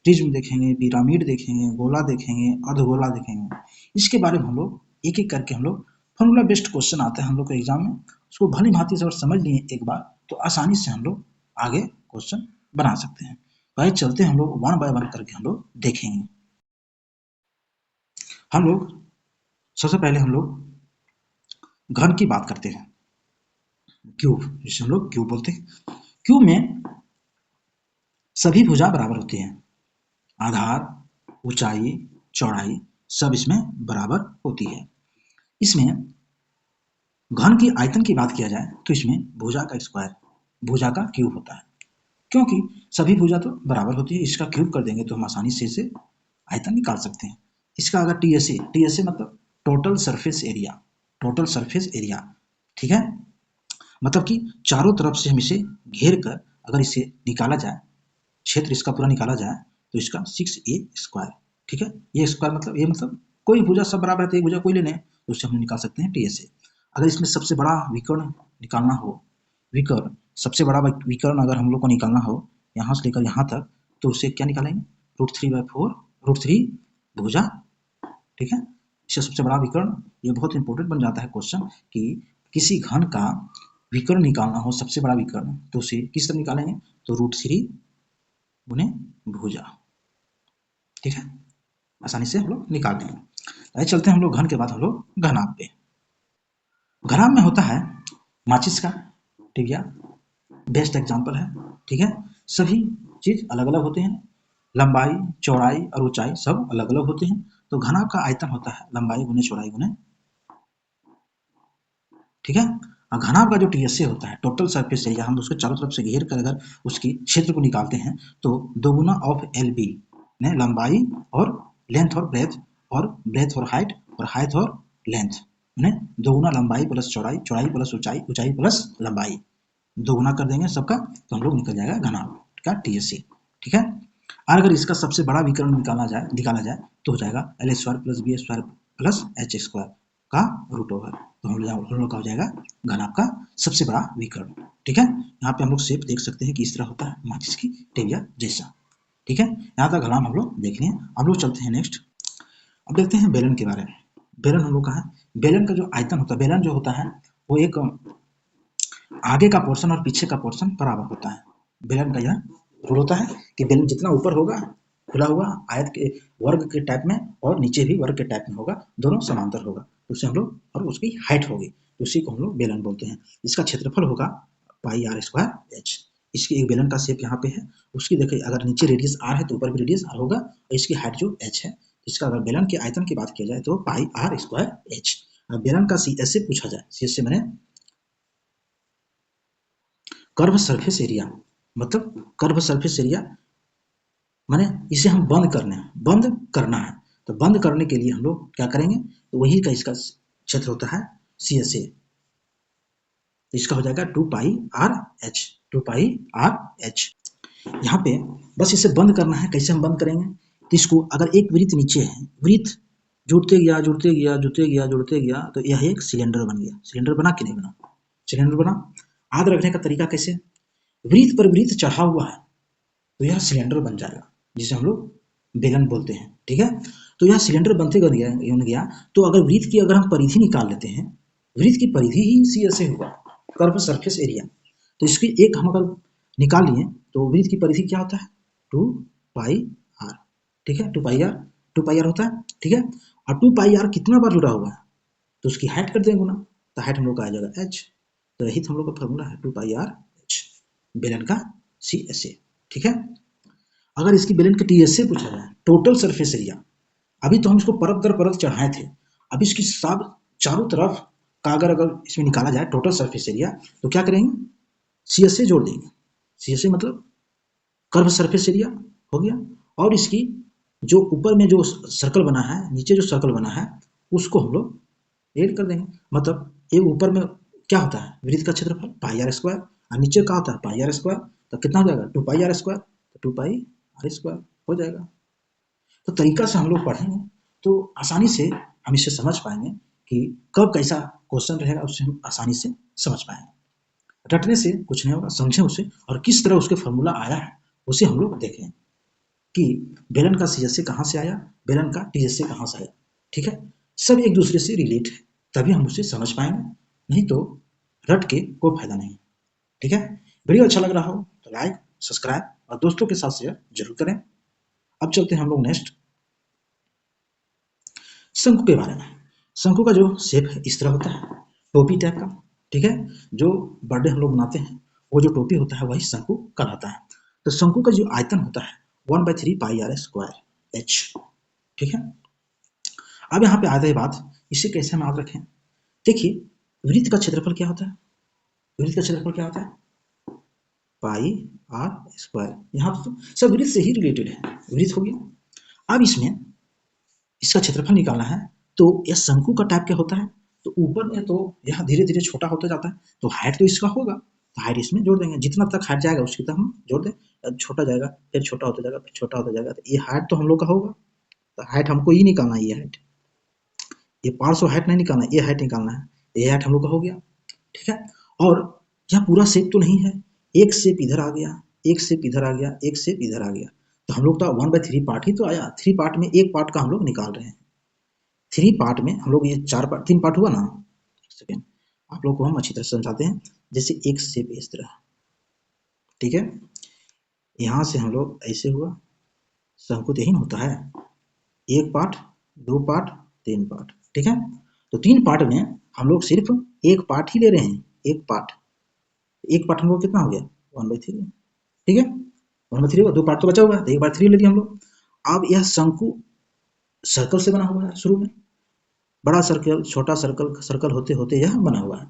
प्रिज्म देखेंगे, पिरामिड देखेंगे, गोला देखेंगे, अर्धगोला देखेंगे। इसके बारे में हम लोग एक एक करके हम लोग फॉर्मूला बेस्ड क्वेश्चन आता है हम लोग को एग्जाम में, उसको भली भांति से अगर समझ लिए एक बार तो आसानी से हम लोग आगे क्वेश्चन बना सकते हैं। भाई चलते हम लोग 1 बाय 1 करके हम लोग देखेंगे। हम लोग सबसे पहले हम लोग घन की बात करते हैं, क्यूब, जिसे हम लोग क्यूब बोलते हैं। क्यूब में सभी भुजा बराबर होती हैं, आधार, ऊंचाई, चौड़ाई सब इसमें बराबर होती है। इसमें घन की आयतन की बात किया जाए तो इसमें भुजा का स्क्वायर, भुजा का क्यूब होता है, क्योंकि सभी भुजा तो बराबर होती है। इसका क्यूब कर देंगे तो हम आसानी से इसे आयतन निकाल सकते हैं। इसका अगर टीएसए, टीएसए मतलब total surface area, total surface area. ठीक है, मतलब कि चारों तरफ से हम इसे घेर कर अगर इसे निकाला जाए, क्षेत्र इसका पूरा निकाला जाए तो इसका 6a स्क्वायर। ठीक है, ये स्क्वायर मतलब ये मतलब कोई भुजा सब बराबर है तो एक भुजा कोई ले लें तो उससे हम निकाल सकते हैं टीएसए। अगर इसमें सबसे बड़ा विकर्ण निकालना हो, विकर्ण सबसे बड़ा विकर्ण अगर हम लोग को निकालना हो यहाँ से लेकर यहाँ तक, तो उसे क्या निकालेंगे, √3/4, √3 भुजा। ठीक है, इससे सबसे बड़ा विकर्ण, ये बहुत इंपॉर्टेंट बन जाता है क्वेश्चन कि किसी घन का विकर्ण निकालना हो, सबसे बड़ा विकर्ण, तो उसे किस तरह निकालेंगे, तो √3 गुने भुजा। ठीक है, आसानी से हम लोग निकाल देंगे। आइए चलते हैं हम लोग घन के बाद हम लोग घनाभ पे। घनाभ में होता है माचिस का टिबिया, बेस्ट एग्जांपल है। ठीक है, सभी चीज अलग अलग होते हैं, लंबाई, चौड़ाई और ऊंचाई सब अलग अलग होते हैं। तो घनाभ का आयतन होता है लंबाई गुने चौड़ाई गुने, ठीक है। और घनाभ का जो टीएसए होता है टोटल सरफेस एरिया, हम उसको चारों तरफ से घेर कर अगर उसकी क्षेत्र को निकालते हैं तो 2 गुना ऑफ एल बी ने लंबाई और लेंथ और ब्रेथ और हाइट और लेंथ ने 2 गुना लंबाई प्लस चौड़ाई, चौड़ाई प्लस ऊंचाई, ऊंचाई प्लस लंबाई, 2 गुना कर देंगे सबका तो हम लोग निकल जाएगा घनाभ का टीएसए, ठीक है। और अगर इसका सबसे बड़ा विकर्ण निकाला जाए तो हो जाएगा L square plus B square plus H square का रूट ओवर, तो हम लोग का हो जाएगा घनाभ का सबसे बड़ा विकर्ण, ठीक है। यहाँ पे हम लोग शेप देख सकते हैं कि इस तरह होता है माचिस की टेबिया जैसा, ठीक है। यहाँ तक घनाभ हम लोग देख लिए। हम लोग चलते हैं नेक्स्ट, अब देखते हैं बेलन के बारे में। बेलन हम लोग का है, बेलन का जो आयतन होता है, बेलन जो होता है वो एक आगे का पोर्शन और पीछे का पोर्शन बराबर होता है। बेलन का यह रूल होता है कि बेलन जितना ऊपर होगा खुला हुआ आयत के वर्ग के टाइप में और नीचे भी वर्ग के टाइप में होगा, दोनों समांतर होगा, तो उससे हम लोग और उसकी हाइट होगी तो उसी को हम लोग बेलन बोलते हैं। इसका क्षेत्रफल होगा पाई आर स्क्वायर एच। इसकी एक बेलन का शेप यहाँ पे है, उसकी देखिए अगर नीचे रेडियस आर है तो ऊपर भी रेडियस आर होगा और इसकी हाइट जो एच है, इसका अगर बेलन के आयतन की बात किया जाए तो पाई आर स्क्वायर एच। बेलन का सी एस से पूछा जाए, सी एस से मैंने कर्व सरफेस एरिया, मतलब कर्व सरफेस एरिया माने इसे हम बंद करना है, तो बंद करने के लिए हम लोग क्या करेंगे, तो वही का इसका क्षेत्र होता है सी एस ए, इसका हो जाएगा 2 पाई आर एच, 2 पाई आर एच। यहाँ पे बस इसे बंद करना है, कैसे हम बंद करेंगे, तो इसको अगर एक वृत्त नीचे है, वृत्त जुड़ते गया तो यह एक सिलेंडर बन गया। सिलेंडर बना कि नहीं बना, सिलेंडर बना। याद रखने का तरीका कैसे, वृत्त पर वृत्त चढ़ा हुआ है तो यह सिलेंडर बन जाएगा, जिसे हम लोग बेलन बोलते हैं, ठीक है। तो यह सिलेंडर बनते गया तो अगर वृत्त की अगर हम परिधि निकाल लेते हैं, वृत्त की परिधि ही सी ऐसे हुआ कर्व सरफेस एरिया, तो इसकी एक हम अगर निकाल लिए तो वृत्त की परिधि क्या होता है 2 पाई आर, ठीक है। 2 पाई आर होता है, ठीक है। और 2 पाई आर कितना बार जुड़ा हुआ है तो उसकी हाइट कर देंगे गुना, तो हाइट हम लोग का आ जाएगा एच, तो यही हम लोग का फॉर्मूला है 2 पाई आर एच बेलन का सी एस ए, ठीक है। अगर इसकी बेलन के टी एस से पूछा जाए टोटल सरफेस एरिया, अभी तो हम इसको परत दर परत चढ़ाए थे, अब इसकी सब चारों तरफ का अगर इसमें निकाला जाए टोटल सरफेस एरिया तो क्या करेंगे, सी एस से जोड़ देंगे। सी एस से मतलब कर्व सरफेस एरिया हो गया, और इसकी जो ऊपर में जो सर्कल बना है, नीचे जो सर्कल बना है उसको हम लोग ऐड कर देंगे। मतलब ये ऊपर में क्या होता है वृत्त का क्षेत्रफल पाई आर स्क्वायर और नीचे का होता है पाई आर स्क्वायर, तो कितना हो जाएगा 2 पाई आर स्क्वायर, तो 2 पाई आर स्क्वायर हो जाएगा। तो तरीका से हम लोग पढ़ेंगे तो आसानी से हम इसे समझ पाएंगे कि कब कैसा क्वेश्चन रहेगा, उससे हम आसानी से समझ पाएंगे। रटने से कुछ नहीं होगा, समझें उसे और किस तरह उसके फॉर्मूला आया है उसे हम लोग देखें कि बेलन का सी एस से कहाँ से आया, बेलन का टी एस से कहाँ से आया, ठीक है। सब एक दूसरे से रिलेट है, तभी हम उसे समझ पाएंगे, नहीं तो रट के कोई फायदा नहीं, ठीक है। वीडियो अच्छा लग रहा हो तो लाइक सब्सक्राइब और दोस्तों के साथ शेयर जरूर करें। अब चलते हैं हम लोग नेक्स्ट शंकु के बारे में। शंकु का जो शेप है इस तरह होता है टोपी टाइप का, ठीक है। जो बर्थडे हम लोग मनाते हैं वो जो टोपी होता है वही शंकु कहलाता है। तो शंकु का जो आयतन होता है 1/3 पाई आर स्क्वायर एच, ठीक है। अब यहाँ पे आता है बात, इसे कैसे हम याद रखें, देखिए वृत्त का क्षेत्रफल क्या होता है, वृत्त का क्षेत्रफल क्या होता है पाई आर स्क्वायर, यहाँ तो सब वृत्त से ही रिलेटेड है, वृत्त हो गया। अब इसमें इसका क्षेत्रफल निकालना है तो यह शंकु का टाइप क्या होता है, तो ऊपर में तो यह धीरे धीरे छोटा होता जाता है, तो हाइट तो इसका होगा, तो हाइट इसमें जोड़ देंगे, जितना तक हाइट जाएगा उसकी तक हम जोड़ दें, छोटा जाएगा फिर छोटा होता जाएगा फिर छोटा होता जाएगा, तो ये हाइट तो हम लोग का होगा, तो हाइट हमको ही निकालना है, ये हाइट, ये पार्श्व हाइट नहीं निकालना है, ये हाइट निकालना है, ये हाइट हम लोग का हो गया, ठीक है। और यह पूरा शेप तो नहीं है, एक शेप इधर आ गया, एक शेप इधर आ गया, एक शेप इधर आ गया, तो हम लोग का 1/3 पार्ट ही तो आया, 3 पार्ट में एक पार्ट का हम लोग निकाल रहे हैं, 3 पार्ट में हम लोग ये 4 पार्ट 3 पार्ट हुआ ना, एक सेकेंड आप लोग को हम अच्छी तरह से समझाते हैं। जैसे एक शेप इस तरह, ठीक है, यहाँ से हम लोग ऐसे हुआ, शंकु तो यही ना होता है, एक पार्ट 2 पार्ट 3 पार्ट, ठीक है। तो 3 पार्ट में हम लोग सिर्फ एक पार्ट ही ले रहे हैं, एक पार्ट हम लोग कितना हो गया 1/3, ठीक है 1/3 हुआ, 2 पार्ट तो बचा हुआ है, तो 1/3 ले लिया हम लोग। अब यह शंकु सर्कल से बना हुआ है, शुरू में बड़ा सर्कल छोटा सर्कल सर्कल होते होते यह बना हुआ है।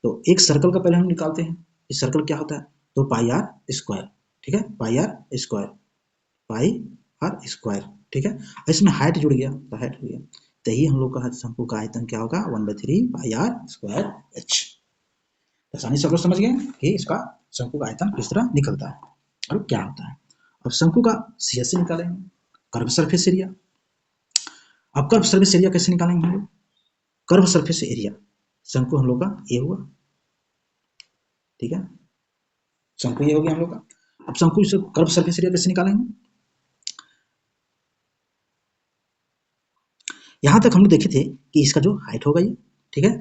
तो एक सर्कल का पहले हम निकालते हैं, इस सर्कल क्या होता है, तो पाई आर स्क्वायर, ठीक है, pi r square, pi r square, ठीक है। इसमें हाइट जुड़ गया, तो हाइट हो गया, तो यही हम लोग का शंकु का आयतन क्या होगा, 1/3 पाई आर स्क्वायर एच। आसानी से आप लोग समझ गए कि इसका शंकु का आयतन किस तरह निकलता है और क्या होता है। अब शंकु का सीएसए निकालेंगे, कर्व सरफेस एरिया। अब कर्व सरफेस एरिया कैसे निकालेंगे हम लोग, कर्व सरफेस एरिया, शंकु हम लोग का ये हुआ, ठीक है, शंकु ये हो गया हम लोग का। अब शंकु से कर्व सरफेस एरिया कैसे निकालेंगे, यहां तक हम लोग देखे थे कि इसका जो हाइट होगा ये, ठीक है,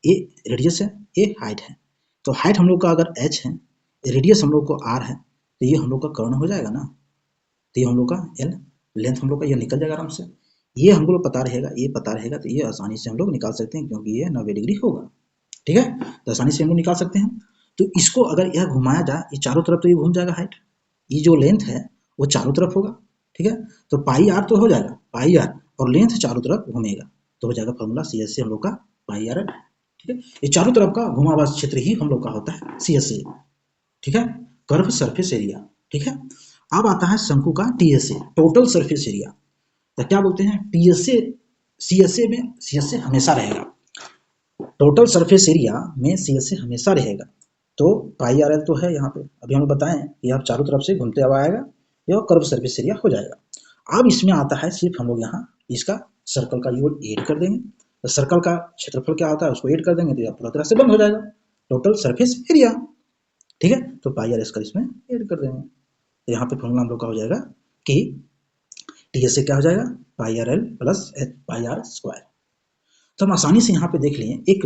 ये रेडियस है, ये हाइट है। तो हाइट हम लोग का अगर h है, रेडियस हम लोग को r है, तो ये हम लोग का कर्ण हो जाएगा ना, तो ये हम लोग का l, लेंथ हम लोग का ये निकल जाएगा आराम से। ये हमको पता रहेगा, ये पता रहेगा, तो ये आसानी से हम लोग निकाल सकते हैं क्योंकि ये 90 डिग्री होगा, ठीक है, तो आसानी से हम लोग निकाल सकते हैं। तो इसको अगर यह घुमाया जाए, ये चारों तरफ, तो ये घूम जाएगा हाइट, ये जो लेंथ है वो चारों तरफ होगा, ठीक है, तो पाई आर तो हो जाएगा, पाई आर और लेंथ चारों तरफ घूमेगा, तो हो जाएगा फॉर्मूला सी एस से हम लोग का पाई आर, ठीक है। ये चारों तरफ का घुमा हुआ क्षेत्र ही हम लोग का होता है सी एस ए, ठीक है, कर्व सरफेस एरिया, ठीक है। अब आता है शंकु का टीएसए, टोटल सरफेस एरिया। तो क्या बोलते हैं, टीएसए सीएसए में सीएसए हमेशा रहेगा, टोटल सरफेस एरिया में सीएसए हमेशा रहेगा। तो पाई आर एल तो है यहाँ पे, अभी हम बताएं कि आप चारों तरफ से घूमते हुआ आएगा, यह कर्व सरफेस एरिया हो जाएगा। अब इसमें आता है सिर्फ हम लोग यहाँ इसका सर्कल का यूनिट ऐड कर देंगे, तो सर्कल का क्षेत्रफल क्या होता है उसको ऐड कर देंगे, तो यह पूरा तरह से बंद हो जाएगा, टोटल सरफेस एरिया, ठीक है। तो पाई आर इसका इसमें ऐड कर देंगे, तो यहाँ पे फॉर्मूला हम लोग का हो जाएगा कि टी एस से क्या हो जाएगा, pi r l plus pi r square. तो हम आसानी से यहाँ पे देख लिए, एक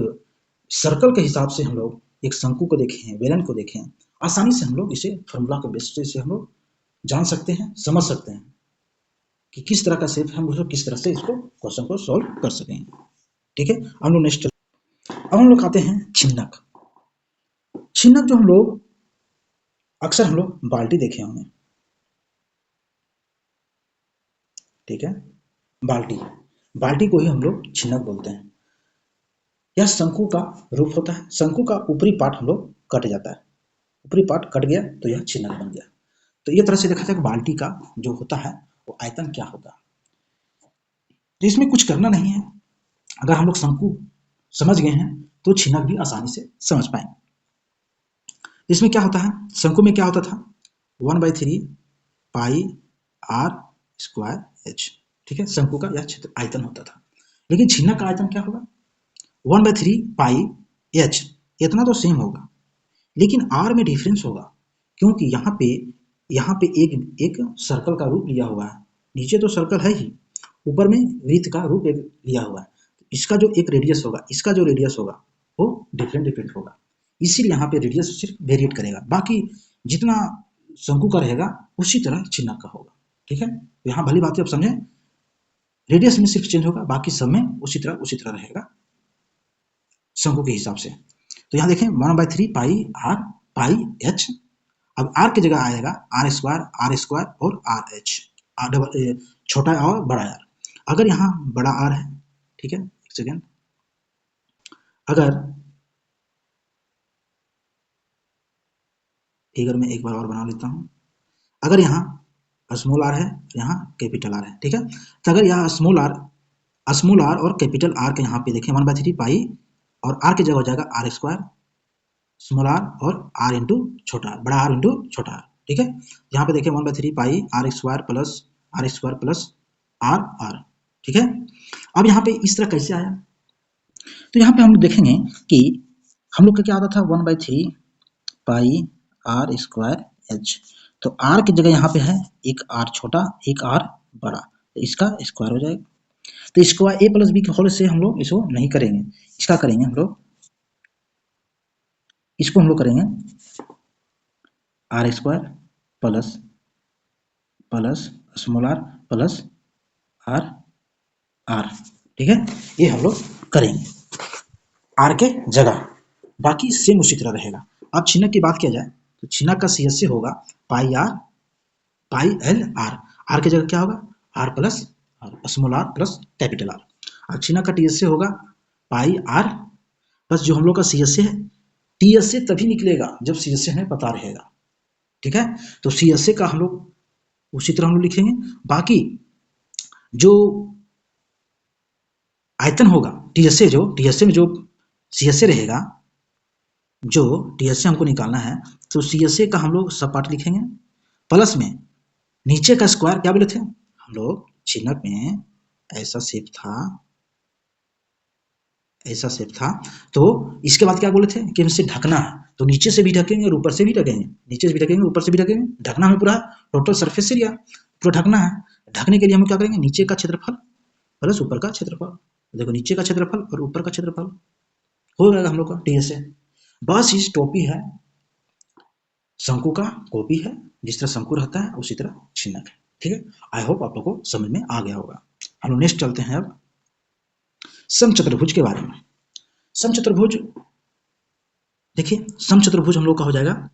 सर्कल के हिसाब से हम लोग एक शंकु को देखे हैं, बेलन को देखे हैं, आसानी से हम लोग इसे फॉर्मूला के बेसिस से हम लोग जान सकते हैं, समझ सकते हैं कि किस तरह का शेप है, हम लोग किस तरह से इसको क्वेश्चन को सॉल्व कर सकेंगे, ठीक है। हम लोग नेक्स्ट, अब हम लोग आते हैं छिन्नक। छिन्नक जो हम लोग अक्सर हम लोग बाल्टी देखे होंगे, ठीक है, बाल्टी, बाल्टी को ही हम लोग छिन्नक बोलते हैं। यह शंकु का रूप होता है, शंकु का ऊपरी पार्ट हम लोग कट जाता है, ऊपरी पार्ट कट गया तो यह छिन्नक बन गया। तो ये तरह से देखा जाए बाल्टी का जो होता है वो आयतन क्या होता है, तो इसमें कुछ करना नहीं है, अगर हम लोग शंकु समझ गए हैं तो छिन्नक भी आसानी से समझ पाएंगे। इसमें क्या होता है, शंकु में क्या होता था, 1/3 पाई आर स्क्वायर एच, ठीक है, शंकु का यह क्षेत्र आयतन होता था। लेकिन छिन्नक का आयतन क्या होगा, 1/3 पाई एच, इतना तो सेम होगा, लेकिन आर में डिफरेंस होगा, क्योंकि यहाँ पे एक सर्कल का रूप लिया हुआ है, नीचे तो सर्कल है ही, ऊपर में वृत्त का रूप एक लिया हुआ है, इसका जो एक रेडियस होगा, इसका जो रेडियस होगा वो डिफरेंट होगा, इसीलिए यहाँ पे रेडियस सिर्फ वेरिएट करेगा, बाकी जितना शंकु का रहेगा उसी तरह छिन्नक का होगा, ठीक है। तो यहाँ भली बात है, आप समझे, रेडियस में सिर्फ चेंज होगा, बाकी सब में उसी तरह रहेगा शंकु के हिसाब से। तो यहाँ देखें 1/3 पाई आर पाई एच, अब आर की जगह आएगा आर स्क्वायर और आर एच, छोटा और बड़ा आर। अगर यहाँ बड़ा आर है, ठीक है, एक सेकेंड, अगर फिगर में एक बार और बना लेता हूँ, अगर यहाँ स्मॉल आर है, यहाँ कैपिटल आर है, ठीक है, तो अगर यहाँ स्मॉल आर और कैपिटल आर के यहाँ पे देखें 1/3 पाई और आर की जगह हो जाएगा आर स्क्वायर, स्मॉल आर और आर इंटू छोटा आर, बड़ा आर इंटू छोटा आर, ठीक है। यहाँ पे देखिए 1/3 पाई आर स्क्वायर प्लस आर, ठीक है। अब यहाँ पे इस तरह कैसे आया, तो यहाँ पे हम लोग देखेंगे कि हम लोग का क्या आता था 1/3 पाई आर स्क्वायर एच, तो आर की जगह यहाँ पे है एक आर छोटा एक आर बड़ा, तो इसका स्क्वायर हो जाएगा। तो स्क्वायर ए प्लस बी के होल से हम लोग इसको नहीं करेंगे, इसका करेंगे हम लोग, इसको हम लोग करेंगे R square plus small r plus R, ठीक है, ये हम लोग करेंगे आर के जगह, बाकी सेम उसी तरह रहेगा। अब छिन्नक की बात किया जाए तो छिन्नक का सी एस सी होगा पाई एल आर, आर की जगह क्या होगा आर प्लस और small r plus capital R. और छिन्नक का टीएसए होगा पाई आर प्लस जो हम लोग का सीएसए है। टीएसए तभी निकलेगा जब सीएसए हमें पता रहेगा, ठीक है। तो सीएसए का हम लोग उसी तरह हम लोग लिखेंगे। बाकी जो आयतन होगा टीएसए में जो सीएसए रहेगा, जो टीएसए हमको निकालना है, तो सीएसए का हम लोग सब पार्ट लिखेंगे प्लस में नीचे का स्क्वायर क्या बोले थे हम लोग छिन्नक में ऐसा शेप था, तो इसके बाद क्या बोले थे कि इनसे ढकना है, तो नीचे से भी ढकेंगे और ऊपर से भी ढकेंगे, नीचे से भी ढकेंगे ऊपर से भी ढकेंगे। ढकना हमें पूरा टोटल सरफेस एरिया पूरा ढकना है। ढकने के लिए हम क्या करेंगे, नीचे का क्षेत्रफल प्लस ऊपर का क्षेत्रफल। देखो नीचे का क्षेत्रफल और ऊपर का क्षेत्रफल हो जाएगा हम लोग का टीएसए। बस इस टोपी है, शंकु का कॉपी है, जिस तरह शंकु रहता है उसी तरह छिन्नक है, ठीक है। आई होप आप लोग को समझ में आ गया होगा। हम लोग नेक्स्ट चलते हैं अब समचतुर्भुज के बारे में। समचतुर्भुज देखिए, समचतुर्भुज हम लोग का हो जाएगा,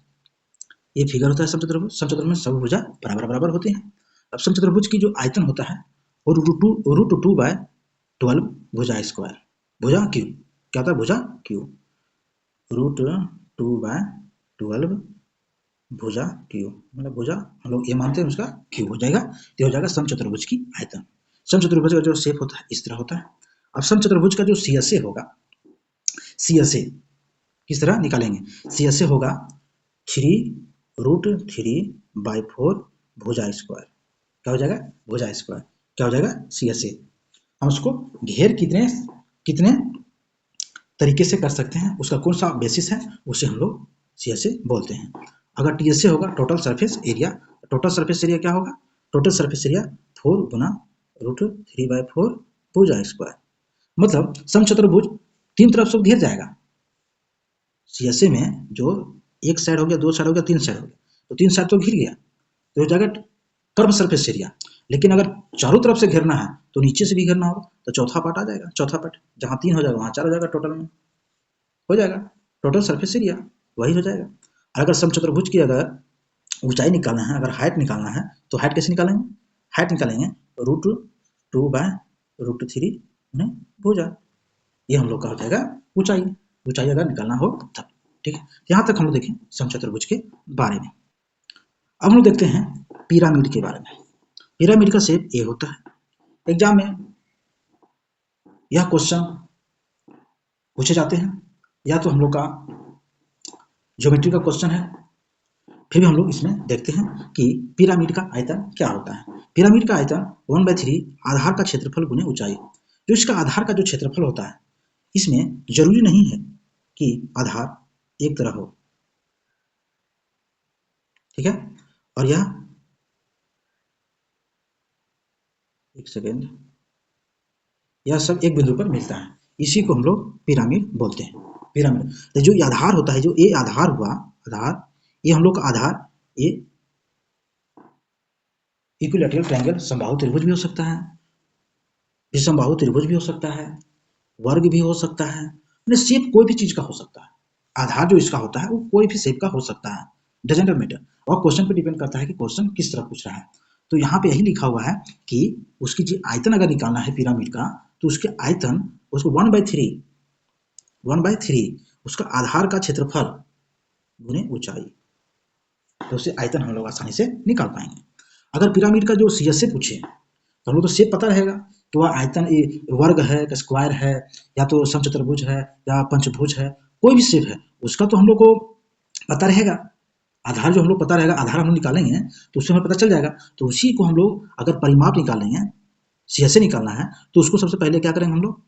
ये फिगर होता है समचतुर्भुज। समचतुर्भुज में सब भुजा बराबर बराबर होते हैं। अब समचतुर्भुज की जो आयतन होता है वो √2/12 भुजा स्क्वायर, भुजा क्यू क्या होता है, भुजा क्यू, √2/12 भुजा क्यू, मतलब भुजा हम लोग ये मानते हैं उसका क्यू हो जाएगा। ये हो जाएगा समचतुर्भुज की आयतन। समचतुर्भुज का जो शेप होता है इस तरह होता है। अब समचतुर्भुज का जो सीएसए होगा, सीएसए किस तरह निकालेंगे, सीएसए होगा 3√3/4 भुजा स्क्वायर, क्या हो जाएगा, भुजा स्क्वायर क्या हो जाएगा, सीएसए। हम उसको घेर कितने तरीके से कर सकते हैं, उसका कौन सा बेसिस है, उसे हम लोग सीएसए बोलते हैं। अगर टीएसए होगा total surface area, total surface area क्या होगा, टोटल सरफेस एरिया 4 गुना √3/4 भुजा स्क्वायर। मतलब समचतुर्भुज तीन तरफ से घेर जाएगा। सीएसए में जो एक साइड हो गया, दो साइड हो गया, तीन साइड हो गया, तो तीन साइड तो घिर गया, तो हो जाएगा कर्व सरफेस एरिया। लेकिन अगर चारों तरफ से घेरना है तो नीचे से भी घेरना होगा, तो चौथा पार्ट आ जाएगा, चौथा पार्ट जहां 3 हो जाएगा वहां 4 हो जाएगा, टोटल में हो जाएगा टोटल सरफेस एरिया वही हो जाएगा। अगर समचतुर्भुज की अगर ऊंचाई निकालना है, अगर हाइट निकालना है, तो हाइट कैसे निकालेंगे, हाइट निकालेंगे √2/√3 भुजा, ये हम लोग का हो जाएगा ऊंचाई। ऊंचाई अगर निकालना हो तब, ठीक है। यहाँ तक हम लोग देखें समचतुर्भुज के बारे में। अब हम लोग देखते हैं पिरामिड के बारे में। पिरामिड का शेप ये होता है। एग्जाम में यह क्वेश्चन पूछे जाते हैं, या तो हम लोग का ज्योमेट्री का क्वेश्चन है, फिर भी हम लोग इसमें देखते हैं कि पिरामिड का आयतन क्या होता है। पिरामिड का आयतन 1/3 आधार का क्षेत्रफल गुने ऊंचाई। जो इसका आधार का जो क्षेत्रफल होता है, इसमें जरूरी नहीं है कि आधार एक तरह हो, ठीक है। और यह एक सेकेंड, यह सब एक बिंदु पर मिलता है, इसी को हम लोग पिरामिड बोलते हैं। पिरामिड तो जो आधार होता है, जो ये आधार हुआ, आधार ये हम लोग का आधार, ये इक्विलैटरल ट्रायंगल समबाहु त्रिभुज भी हो सकता है, विषमबाहु त्रिभुज भी हो सकता है, वर्ग भी हो सकता है, मतलब शेप कोई भी चीज का हो सकता है। आधार जो इसका होता है वो कोई भी शेप का हो सकता है, डजंट मैटर। और क्वेश्चन पे डिपेंड करता है कि क्वेश्चन किस तरह पूछ रहा है। तो यहाँ पे यही लिखा हुआ है कि उसकी जो आयतन अगर निकालना है पिरामिड का, तो उसके आयतन उसको 1/3 उसका आधार का क्षेत्रफल गुने ऊंचाई, तो उससे आयतन हम लोग आसानी से निकाल पाएंगे। अगर पिरामिड का जो सीएसए पूछे तो हम लोग तो शेप पता रहेगा, तो वह आयतन वर्ग है, स्क्वायर है, या तो समचतुर्भुज है, या पंचभुज है, कोई भी शेप है उसका तो हम लोग को पता रहेगा। आधार जो हम लोग पता रहेगा, आधार हम लोग निकालेंगे तो उससे हमें पता चल जाएगा। तो उसी को हम लोग अगर परिमाप निकालेंगे, सीएसए निकालना है, तो उसको सबसे पहले क्या करेंगे हम लोग,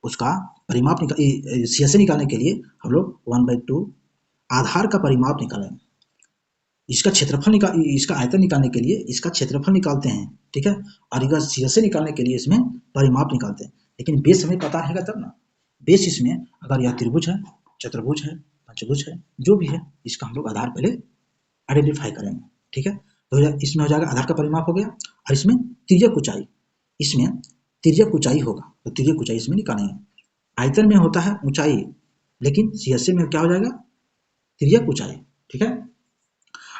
उसका परिमाप सीएसए निकालने के लिए हम लोग 1/2 आधार का परिमाप निकालेंगे। इसका क्षेत्रफल इसका आयतन निकालने के लिए इसका क्षेत्रफल निकालते हैं, ठीक है। और अगर सीएसए निकालने के लिए इसमें परिमाप निकालते हैं। लेकिन बेस हमें पता रहेगा तब ना, बेस इसमें अगर यह त्रिभुज है, चतुर्भुज है, पंचभुज है, जो भी है, इसका हम लोग आधार पहले आइडेंटिफाई करेंगे, ठीक है। तो इसमें हो जाएगा आधार का परिमाप हो गया, और इसमें तिर्यक ऊंचाई, इसमें तिर्यक ऊंचाई होगा, तो तिर्यक ऊंचाई इसमें निकालेंगे। आयतन में होता है ऊंचाई, लेकिन सीएसए में क्या हो जाएगा, तिर्यक ऊंचाई, ठीक है।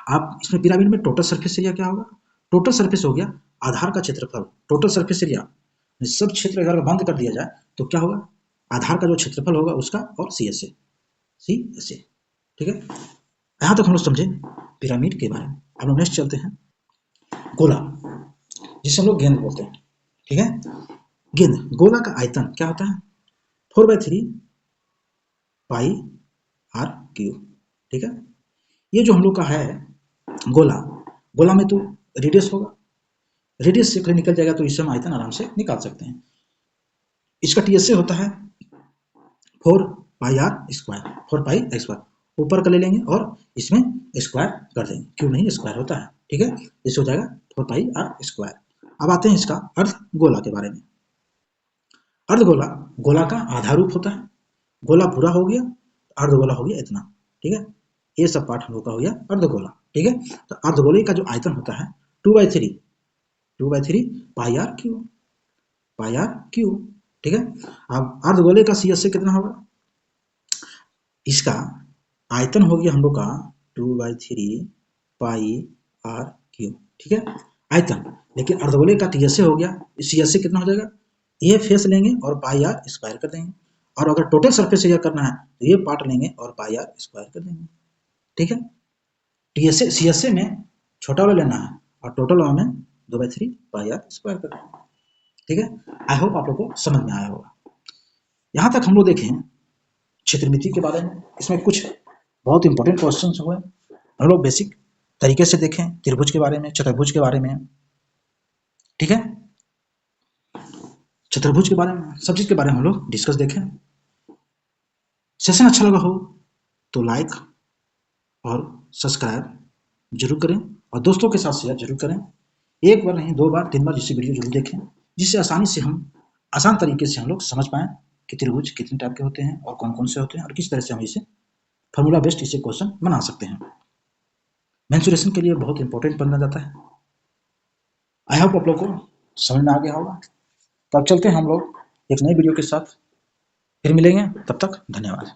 आप इसमें पिरामिड में टोटल सरफेस एरिया क्या होगा, टोटल सरफेस हो गया आधार का क्षेत्रफल, टोटल सरफेस एरिया, सब क्षेत्र अगर बंद कर दिया जाए तो क्या होगा, आधार का जो क्षेत्रफल होगा उसका और सी एस ए, ठीक है। यहाँ तक हम लोग समझे पिरामिड के बारे में। अब लोग नेक्स्ट चलते हैं, गोला, जिसे हम लोग गेंद बोलते हैं, ठीक है। गेंद, गोला का आयतन क्या होता है, 4/3 पाई आर क्यूब, ठीक है। ये जो हम लोग का है गोला, गोला में तो रेडियस होगा, रेडियस से निकल जाएगा तो इससे हम आयतन आराम से निकाल सकते हैं। इसका टीएसए होता है 4 pi r square, 4 pi x square, ऊपर का ले लेंगे और इसमें स्क्वायर कर देंगे, क्यों नहीं स्क्वायर होता है, ठीक है। इससे हो जाएगा 4 पाई आर स्क्वायर। अब आते हैं इसका अर्ध गोला के बारे में। अर्धगोला, गोला का आधा रूप होता है, गोला पूरा हो गया, अर्धगोला हो गया इतना, ठीक है। ये सब पार्ट हम लोग का हो गया अर्धगोला, ठीक है। तो अर्धगोले का जो आयतन होता है 2/3 pi r cube, pi r cube, ठीक है। अब अर्धगोले का सी एस से कितना होगा, इसका आयतन हो गया हम लोग का 2/3 पाई आर क्यूब, ठीक है, आयतन। लेकिन अर्धगोले का टी एस ए हो गया, सी एस से कितना हो जाएगा, ये फेस लेंगे और पाई आर स्क्वायर कर देंगे, और अगर टोटल सरफेस एरिया करना है तो ये पार्ट लेंगे और पाई आर स्क्वायर कर देंगे, ठीक है। टीएसए सीएसए में छोटा वाला लेना है और टोटल वाला में 2/3 पाई आर स्क्वायर कर देंगे, ठीक है। आई होप आप लोग को समझ में आया होगा। यहाँ तक हम लोग देखें क्षेत्रमिति के बारे में, इसमें कुछ बहुत इंपॉर्टेंट क्वेश्चन हुए, हम लोग बेसिक तरीके से देखें त्रिभुज के बारे में, चतुर्भुज के बारे में, ठीक है। चतुर्भुज के बारे में, सब चीज के बारे में हम लोग डिस्कस देखें। सेशन अच्छा लगा हो तो लाइक और सब्सक्राइब जरूर करें और दोस्तों के साथ शेयर जरूर करें। एक बार नहीं, 2 बार 3 बार जिससे वीडियो जरूर देखें, जिससे आसानी से हम आसान तरीके से हम लोग समझ पाएं कि त्रिभुज कितने टाइप के होते हैं और कौन कौन से होते हैं और किस तरह से हम इसे फॉर्मूला बेस्ड इसे क्वेश्चन बना सकते हैं। मेंसुरेशन के लिए बहुत इंपॉर्टेंट बनना जाता है। आई होप आप लोग को समझ में आ गया होगा। तो अब चलते हैं हम लोग एक नई वीडियो के साथ, फिर मिलेंगे, तब तक धन्यवाद।